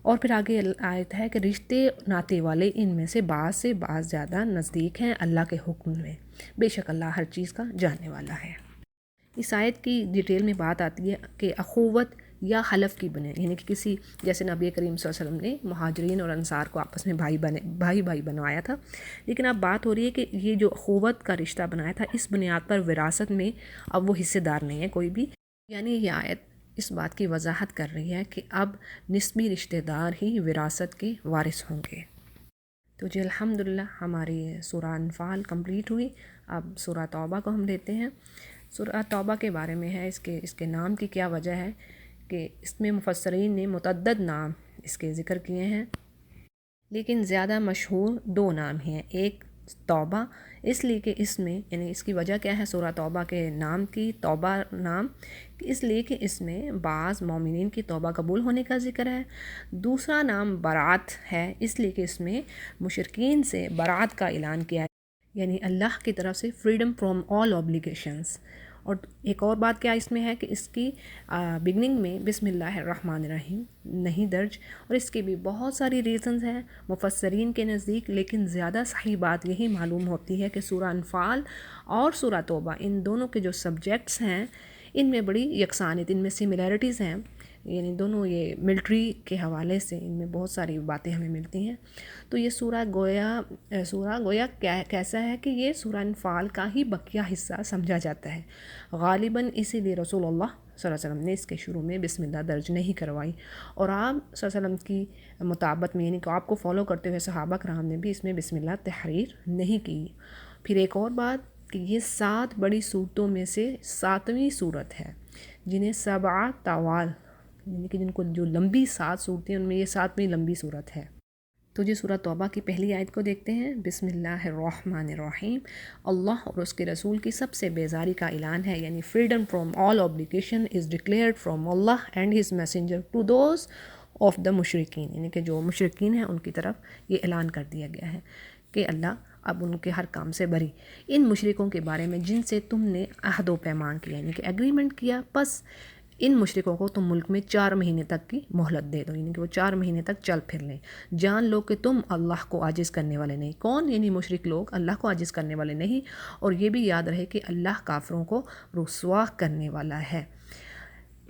اور پھر آگے آیت ہے کہ رشتے ناتے والے ان میں سے بعض زیادہ نزدیک ہیں اللہ کے حکم میں، بے شک اللہ ہر چیز کا جاننے والا ہے. اس آیت کی ڈیٹیل میں بات آتی ہے کہ اخوت یا حلف کی بنے، یعنی کہ کسی جیسے نبی کریم صلی اللہ علیہ وسلم نے مہاجرین اور انصار کو آپس میں بھائی بنوایا تھا. لیکن اب بات ہو رہی ہے کہ یہ جو اخوت کا رشتہ بنایا تھا اس بنیاد پر وراثت میں اب وہ حصے دار نہیں ہے کوئی بھی. یعنی یہ آیت اس بات کی وضاحت کر رہی ہے کہ اب نسبی رشتہ دار ہی وراثت کے وارث ہوں گے. تو جی الحمدللہ ہماری سورہ انفال کمپلیٹ ہوئی. اب سورہ توبہ کو ہم لیتے ہیں. سورہ توبہ کے بارے میں ہے اس کے نام کی کیا وجہ ہے کہ اس میں مفسرین نے متعدد نام اس کے ذکر کیے ہیں، لیکن زیادہ مشہور 2 نام ہی ہیں. ایک توبہ، اس لیے کہ اس میں، یعنی اس کی وجہ کیا ہے سورہ توبہ کے نام کی توبہ نام، اس لیے کہ اس میں بعض مومنین کی توبہ قبول ہونے کا ذکر ہے. دوسرا نام برات ہے، اس لیے کہ اس میں مشرکین سے برات کا اعلان کیا ہے، یعنی اللہ کی طرف سے فریڈم فرام آل اوبلیگیشنز. اور ایک اور بات کیا اس میں ہے کہ اس کی بگننگ میں بسم اللہ الرحمن الرحیم نہیں درج، اور اس کے بھی بہت ساری ریزنز ہیں مفسرین کے نزدیک. لیکن زیادہ صحیح بات یہی معلوم ہوتی ہے کہ سورہ انفال اور سورہ توبہ ان دونوں کے جو سبجیکٹس ہیں ان میں بڑی یکسانیت، ان میں سملیرٹیز ہیں. یعنی دونوں یہ ملٹری کے حوالے سے ان میں بہت ساری باتیں ہمیں ملتی ہیں. تو یہ سورہ گویا کیسا ہے کہ یہ سورہ انفال کا ہی بقیہ حصہ سمجھا جاتا ہے غالباً. اسی لیے رسول اللہ صلی اللہ علیہ وسلم نے اس کے شروع میں بسم اللہ درج نہیں کروائی، اور آپ صلی اللہ علیہ وسلم کی مطابقت میں، یعنی کہ آپ کو فالو کرتے ہوئے صحابہ کرام نے بھی اس میں بسم اللہ تحریر نہیں کی. پھر ایک اور بات کہ یہ 7 بڑی صورتوں میں سے 7ویں صورت ہے جنہیں 7 طوال، یعنی کہ جن کو جو لمبی 7 صورتیں ان میں یہ 7ویں لمبی صورت ہے. تو جی سورہ توبہ کی پہلی آیت کو دیکھتے ہیں. بسم اللہ الرحمن الرحیم. اللہ اور اس کے رسول کی سب سے بیزاری کا اعلان ہے، یعنی freedom from all obligation is declared from Allah and his messenger to those of the مشرکین، یعنی کہ جو مشرکین ہیں ان کی طرف یہ اعلان کر دیا گیا ہے کہ اللہ اب ان کے ہر کام سے بری. ان مشرکوں کے بارے میں جن سے تم نے عہد و پیمان کیا، یعنی کہ ایگریمنٹ کیا، بس ان مشرکوں کو تم ملک میں 4 مہینے تک کی مہلت دے دو، یعنی کہ وہ 4 مہینے تک چل پھر لیں. جان لو کہ تم اللہ کو عاجز کرنے والے نہیں. کون؟ یعنی مشرک لوگ اللہ کو عاجز کرنے والے نہیں. اور یہ بھی یاد رہے کہ اللہ کافروں کو رسوا کرنے والا ہے.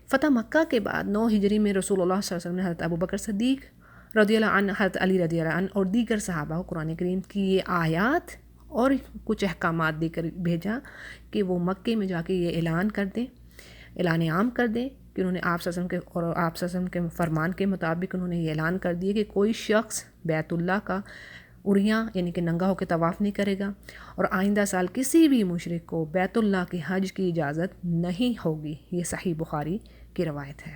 فتح مکہ کے بعد 9 ہجری میں رسول اللہ صلی اللہ علیہ وسلم نے حضرت ابوبکر صدیق رضی اللہ عنہ، حضرت علی رضی اللہ عنہ اور دیگر صحابہ کو قرآن کریم کی یہ آیات اور کچھ احکامات دے کر بھیجا کہ وہ مکے میں جا کے یہ اعلان کر دیں، اعلان عام کر دیں کہ انہوں نے آپ صلی اللہ علیہ وسلم کے اور آپ صلی اللہ علیہ وسلم کے فرمان کے مطابق انہوں نے یہ اعلان کر دیا کہ کوئی شخص بیت اللہ کا عریاں یعنی کہ ننگا ہو کے طواف نہیں کرے گا، اور آئندہ سال کسی بھی مشرک کو بیت اللہ کے حج کی اجازت نہیں ہوگی. یہ صحیح بخاری کی روایت ہے.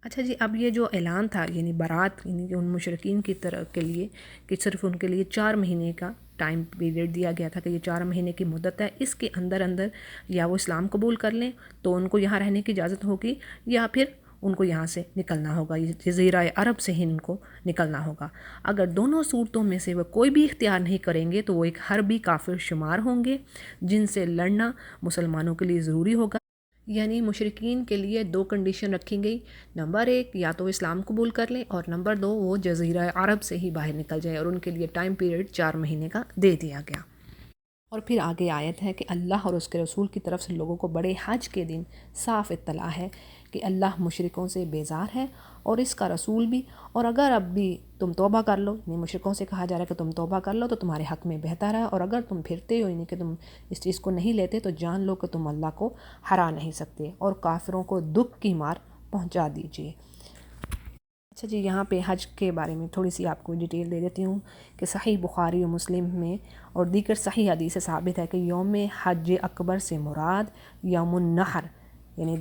اچھا جی، اب یہ جو اعلان تھا یعنی برات، یعنی کہ ان مشرکین کی طرف کے لیے کہ صرف ان کے لیے 4 مہینے کا ٹائم پیریڈ دیا گیا تھا کہ یہ 4 مہینے کی مدت ہے، اس کے اندر یا وہ اسلام قبول کر لیں تو ان کو یہاں رہنے کی اجازت ہوگی، یا پھر ان کو یہاں سے نکلنا ہوگا، یہ جزیرہ عرب سے ہی ان کو نکلنا ہوگا. اگر دونوں صورتوں میں سے وہ کوئی بھی اختیار نہیں کریں گے تو وہ ایک حربی کافر شمار ہوں گے جن سے لڑنا مسلمانوں کے لیے ضروری ہوگا. یعنی مشرکین کے لیے 2 کنڈیشن رکھی گئی. نمبر 1 یا تو اسلام قبول کر لیں، اور نمبر 2 وہ جزیرہ عرب سے ہی باہر نکل جائیں، اور ان کے لیے ٹائم پیریڈ 4 مہینے کا دے دیا گیا. اور پھر آگے آیت ہے کہ اللہ اور اس کے رسول کی طرف سے لوگوں کو بڑے حج کے دن صاف اطلاع ہے کہ اللہ مشرکوں سے بیزار ہے اور اس کا رسول بھی، اور اگر اب بھی تم توبہ کر لو، یعنی مشرکوں سے کہا جا رہا ہے کہ تم توبہ کر لو تو تمہارے حق میں بہتر ہے، اور اگر تم پھرتے ہو، یعنی کہ تم اس چیز کو نہیں لیتے، تو جان لو کہ تم اللہ کو ہرا نہیں سکتے، اور کافروں کو دکھ کی مار پہنچا دیجیے۔ اچھا جی، یہاں پہ حج کے بارے میں تھوڑی سی آپ کو ڈیٹیل دے دیتی ہوں کہ صحیح بخاری و مسلم میں اور دیگر صحیح حدیث سے ثابت ہے کہ یوم حج اکبر سے مراد یوم النحر، یعنی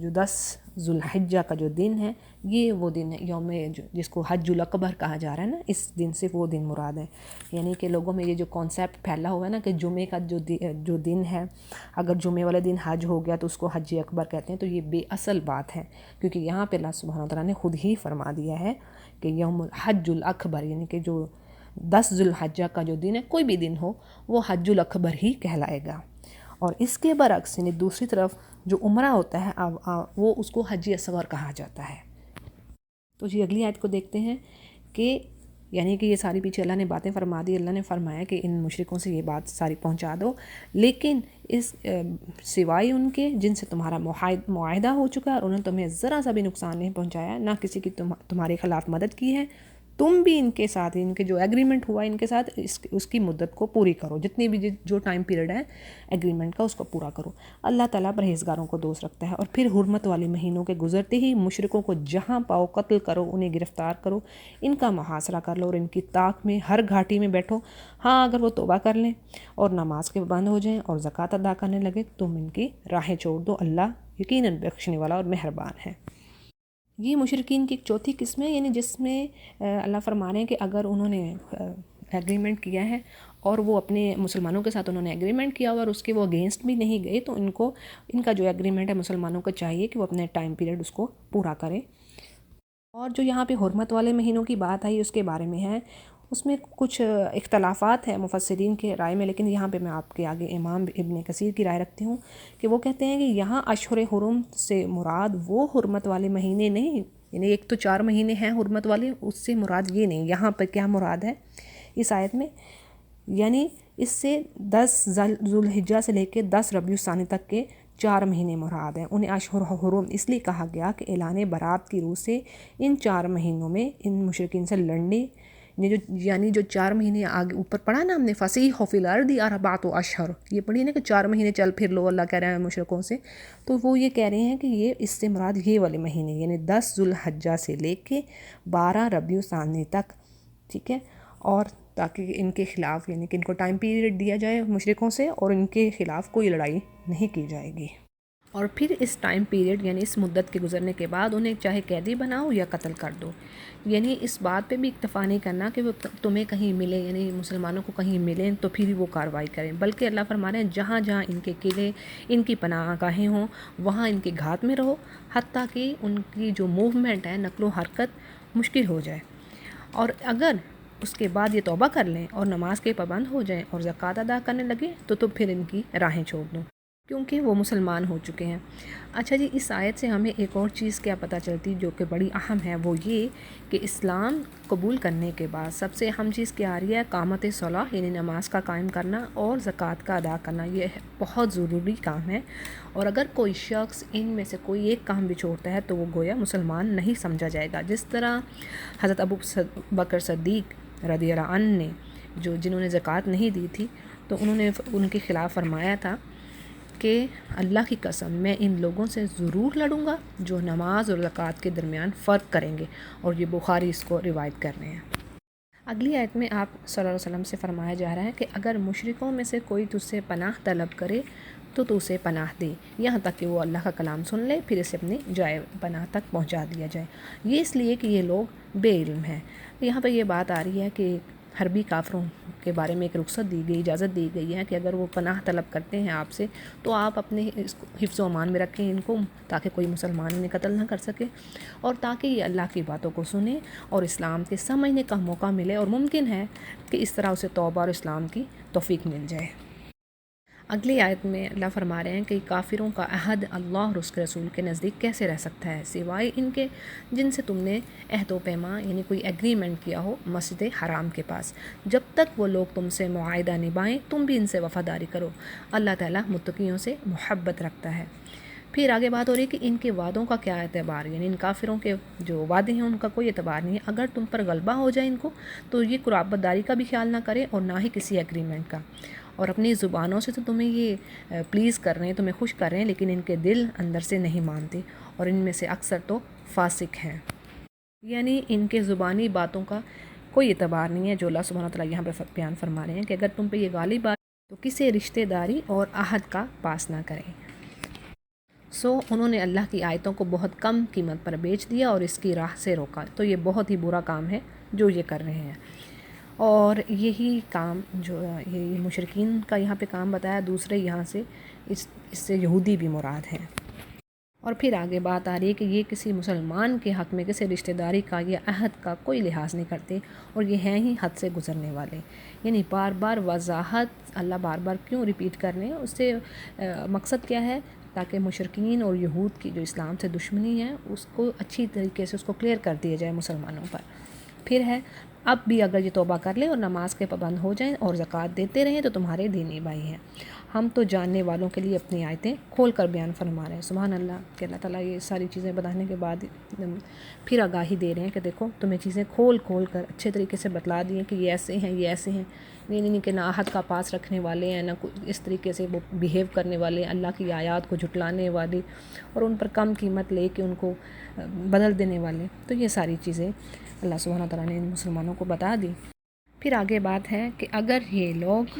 جو 10 ذوالحجہ کا جو دن ہے، یہ وہ دن ہے یوم جس کو حج الاکبر کہا جا رہا ہے نا، اس دن سے وہ دن مراد ہے۔ یعنی کہ لوگوں میں یہ جو کانسیپٹ پھیلا ہوا ہے نا کہ جمعے کا جو دن ہے، اگر جمعے والے دن حج ہو گیا تو اس کو حج اکبر کہتے ہیں، تو یہ بے اصل بات ہے، کیونکہ یہاں پہ اللہ سبحانہ وتعالیٰ نے خود ہی فرما دیا ہے کہ یوم الحج الاکبر، یعنی کہ جو 10 ذوالحجہ کا جو دن ہے، کوئی بھی دن ہو، وہ حج الاکبر ہی کہلائے گا۔ اور اس کے برعکس یعنی دوسری طرف جو عمرہ ہوتا ہے وہ اس کو حج اصغر کہا جاتا ہے۔ تو جی اگلی آیت کو دیکھتے ہیں کہ یعنی کہ یہ ساری پیچھے اللہ نے باتیں فرما دی، اللہ نے فرمایا کہ ان مشرکوں سے یہ بات ساری پہنچا دو، لیکن اس سوائے ان کے جن سے تمہارا معاہدہ ہو چکا ہے اور انہوں نے تمہیں ذرا سا بھی نقصان نہیں پہنچایا، نہ کسی کی تمہارے خلاف مدد کی ہے، تم بھی ان کے ساتھ، ان کے جو ایگریمنٹ ہوا ان کے ساتھ، اس کی مدت کو پوری کرو، جتنی بھی جو ٹائم پیریڈ ہے ایگریمنٹ کا اس کو پورا کرو۔ اللہ تعالیٰ پرہیزگاروں کو دوست رکھتا ہے۔ اور پھر حرمت والے مہینوں کے گزرتے ہی مشرکوں کو جہاں پاؤ قتل کرو، انہیں گرفتار کرو، ان کا محاصرہ کر لو اور ان کی طاق میں ہر گھاٹی میں بیٹھو۔ ہاں اگر وہ توبہ کر لیں اور نماز کے پابند ہو جائیں اور زکوٰۃ ادا کرنے لگے، تم ان کی راہیں چھوڑ دو، اللہ یقیناً بخشنے والا اور مہربان ہے۔ یہ مشرکین کی ایک چوتھی قسم ہے، یعنی جس میں اللہ فرما رہے ہیں کہ اگر انہوں نے ایگریمنٹ کیا ہے اور وہ اپنے مسلمانوں کے ساتھ انہوں نے ایگریمنٹ کیا ہوا اور اس کے وہ اگینسٹ بھی نہیں گئے، تو ان کا جو ایگریمنٹ ہے مسلمانوں کو چاہیے کہ وہ اپنے ٹائم پیریڈ اس کو پورا کریں۔ اور جو یہاں پہ حرمت والے مہینوں کی بات آئی اس کے بارے میں ہے، اس میں کچھ اختلافات ہیں مفسرین کے رائے میں، لیکن یہاں پہ میں آپ کے آگے امام ابن کثیر کی رائے رکھتی ہوں کہ وہ کہتے ہیں کہ یہاں اشہر حرم سے مراد وہ حرمت والے مہینے نہیں، یعنی ایک تو 4 مہینے ہیں حرمت والے، اس سے مراد یہ نہیں، یہاں پہ کیا مراد ہے اس آیت میں، یعنی اس سے 10 ذوالحجہ سے لے کے 10 ربیع الثانی تک کے 4 مہینے مراد ہیں۔ انہیں اشہر حرم اس لیے کہا گیا کہ اعلان برات کی روح سے ان 4 مہینوں میں ان مشرکین سے لڑنے، یعنی جو 4 مہینے آگے اوپر پڑھا نا ہم نے، فَسِیحُوا فِی الْأَرْضِ أَرْبَعَةُ أَشْهُرٍ، یہ پڑھی نا کہ 4 مہینے چل پھر لو، اللہ کہہ رہے ہیں مشرکوں سے، تو وہ یہ کہہ رہے ہیں کہ یہ اس سے مراد یہ والے مہینے، یعنی 10 ذوالحجہ سے لے کے 12 ربیع الثانی تک، ٹھیک ہے، اور تاکہ ان کے خلاف یعنی کہ ان کو ٹائم پیریڈ دیا جائے مشرکوں سے اور ان کے خلاف کوئی لڑائی نہیں کی جائے گی۔ اور پھر اس ٹائم پیریڈ یعنی اس مدت کے گزرنے کے بعد انہیں چاہے قیدی بناؤ یا قتل کر دو، یعنی اس بات پہ بھی اکتفا نہیں کرنا کہ وہ تمہیں کہیں ملے، یعنی مسلمانوں کو کہیں ملیں تو پھر وہ کارروائی کریں، بلکہ اللہ فرما رہے ہیں جہاں جہاں ان کے قلعے، ان کی پناہ گاہیں ہوں، وہاں ان کے گھات میں رہو، حتیٰ کہ ان کی جو موومنٹ ہے، نقل و حرکت مشکل ہو جائے، اور اگر اس کے بعد یہ توبہ کر لیں اور نماز کے پابند ہو جائیں اور زکوٰۃ ادا کرنے لگے تو پھر ان کی راہیں چھوڑ دو، کیونکہ وہ مسلمان ہو چکے ہیں۔ اچھا جی، اس آیت سے ہمیں ایک اور چیز کیا پتہ چلتی جو کہ بڑی اہم ہے، وہ یہ کہ اسلام قبول کرنے کے بعد سب سے اہم چیز کیا آ رہی ہے، اقامت صلاح، یعنی نماز کا قائم کرنا اور زکوٰۃ کا ادا کرنا، یہ بہت ضروری کام ہے، اور اگر کوئی شخص ان میں سے کوئی ایک کام بھی چھوڑتا ہے تو وہ گویا مسلمان نہیں سمجھا جائے گا۔ جس طرح حضرت ابو بکر صدیق رضی اللہ عنہ نے جنہوں نے زکوٰۃ نہیں دی تھی، تو انہوں نے ان کے خلاف فرمایا تھا کہ اللہ کی قسم میں ان لوگوں سے ضرور لڑوں گا جو نماز اور زکوٰۃ کے درمیان فرق کریں گے، اور یہ بخاری اس کو روایت کر رہے ہیں۔ اگلی آیت میں آپ صلی اللہ علیہ وسلم سے فرمایا جا رہا ہے کہ اگر مشرکوں میں سے کوئی تجھ سے پناہ طلب کرے تو اسے پناہ دے، یہاں تک کہ وہ اللہ کا کلام سن لے، پھر اسے اپنی جائے پناہ تک پہنچا دیا جائے، یہ اس لیے کہ یہ لوگ بے علم ہیں۔ یہاں پہ یہ بات آ رہی ہے کہ حربی کافروں کے بارے میں ایک رخصت دی گئی، اجازت دی گئی ہے کہ اگر وہ پناہ طلب کرتے ہیں آپ سے تو آپ اپنے حفظ و امان میں رکھیں ان کو، تاکہ کوئی مسلمان انہیں قتل نہ کر سکے، اور تاکہ یہ اللہ کی باتوں کو سنیں اور اسلام کے سمجھنے کا موقع ملے، اور ممکن ہے کہ اس طرح اسے توبہ اور اسلام کی توفیق مل جائے۔ اگلی آیت میں اللہ فرما رہے ہیں کہ کافروں کا عہد اللہ اور اس کے رسول کے نزدیک کیسے رہ سکتا ہے سوائے ان کے جن سے تم نے عہد و پیما یعنی کوئی ایگریمنٹ کیا ہو مسجد حرام کے پاس، جب تک وہ لوگ تم سے معاہدہ نبھائیں تم بھی ان سے وفاداری کرو، اللہ تعالیٰ متقیوں سے محبت رکھتا ہے۔ پھر آگے بات ہو رہی ہے کہ ان کے وعدوں کا کیا اعتبار، یعنی ان کافروں کے جو وعدے ہیں ان کا کوئی اعتبار نہیں ہے، اگر تم پر غلبہ ہو جائے ان کو تو یہ قرابت داری کا بھی خیال نہ کریں اور نہ ہی کسی ایگریمنٹ کا، اور اپنی زبانوں سے تو تمہیں یہ پلیز کر رہے ہیں، تمہیں خوش کر رہے ہیں، لیکن ان کے دل اندر سے نہیں مانتے اور ان میں سے اکثر تو فاسق ہیں۔ یعنی ان کے زبانی باتوں کا کوئی اعتبار نہیں ہے، جو اللہ سبحانہ وتعالیٰ یہاں پہ بیان فرما رہے ہیں کہ اگر تم پہ یہ غالب آ تو کسی رشتہ داری اور عہد کا پاس نہ کریں۔ انہوں نے اللہ کی آیتوں کو بہت کم قیمت پر بیچ دیا اور اس کی راہ سے روکا، تو یہ بہت ہی برا کام ہے جو یہ کر رہے ہیں، اور یہی کام جو یہ مشرکین کا یہاں پہ کام بتایا، دوسرے یہاں سے اس سے یہودی بھی مراد ہیں۔ اور پھر آگے بات آ رہی ہے کہ یہ کسی مسلمان کے حق میں کسی رشتہ داری کا یا عہد کا کوئی لحاظ نہیں کرتے اور یہ ہیں ہی حد سے گزرنے والے، یعنی بار بار وضاحت اللہ بار بار کیوں ریپیٹ کر رہے ہیں، اس سے مقصد کیا ہے تاکہ مشرکین اور یہود کی جو اسلام سے دشمنی ہے اس کو اچھی طریقے سے اس کو کلیئر کر دیا جائے مسلمانوں پر۔ پھر ہے اب بھی اگر یہ توبہ کر لیں اور نماز کے پابند ہو جائیں اور زکوٰۃ دیتے رہیں تو تمہارے دینی بھائی ہیں۔ ہم تو جاننے والوں کے لیے اپنی آیتیں کھول کر بیان فرما رہے ہیں، سبحان اللہ، کہ اللہ تعالیٰ یہ ساری چیزیں بتانے کے بعد پھر آگاہی دے رہے ہیں کہ دیکھو تمہیں چیزیں کھول کر اچھے طریقے سے بتلا دی ہیں کہ یہ ایسے ہیں، یہ ایسے ہیں، نہیں کہ نہ عہد کا پاس رکھنے والے ہیں، نہ اس طریقے سے وہ بیہیو کرنے والے ہیں، اللہ کی آیات کو جھٹلانے والے اور ان پر کم قیمت لے کے ان کو بدل دینے والے، تو یہ ساری چیزیں اللہ سبحانہ تعالیٰ نے ان مسلمانوں کو بتا دی۔ پھر آگے بات ہے کہ اگر یہ لوگ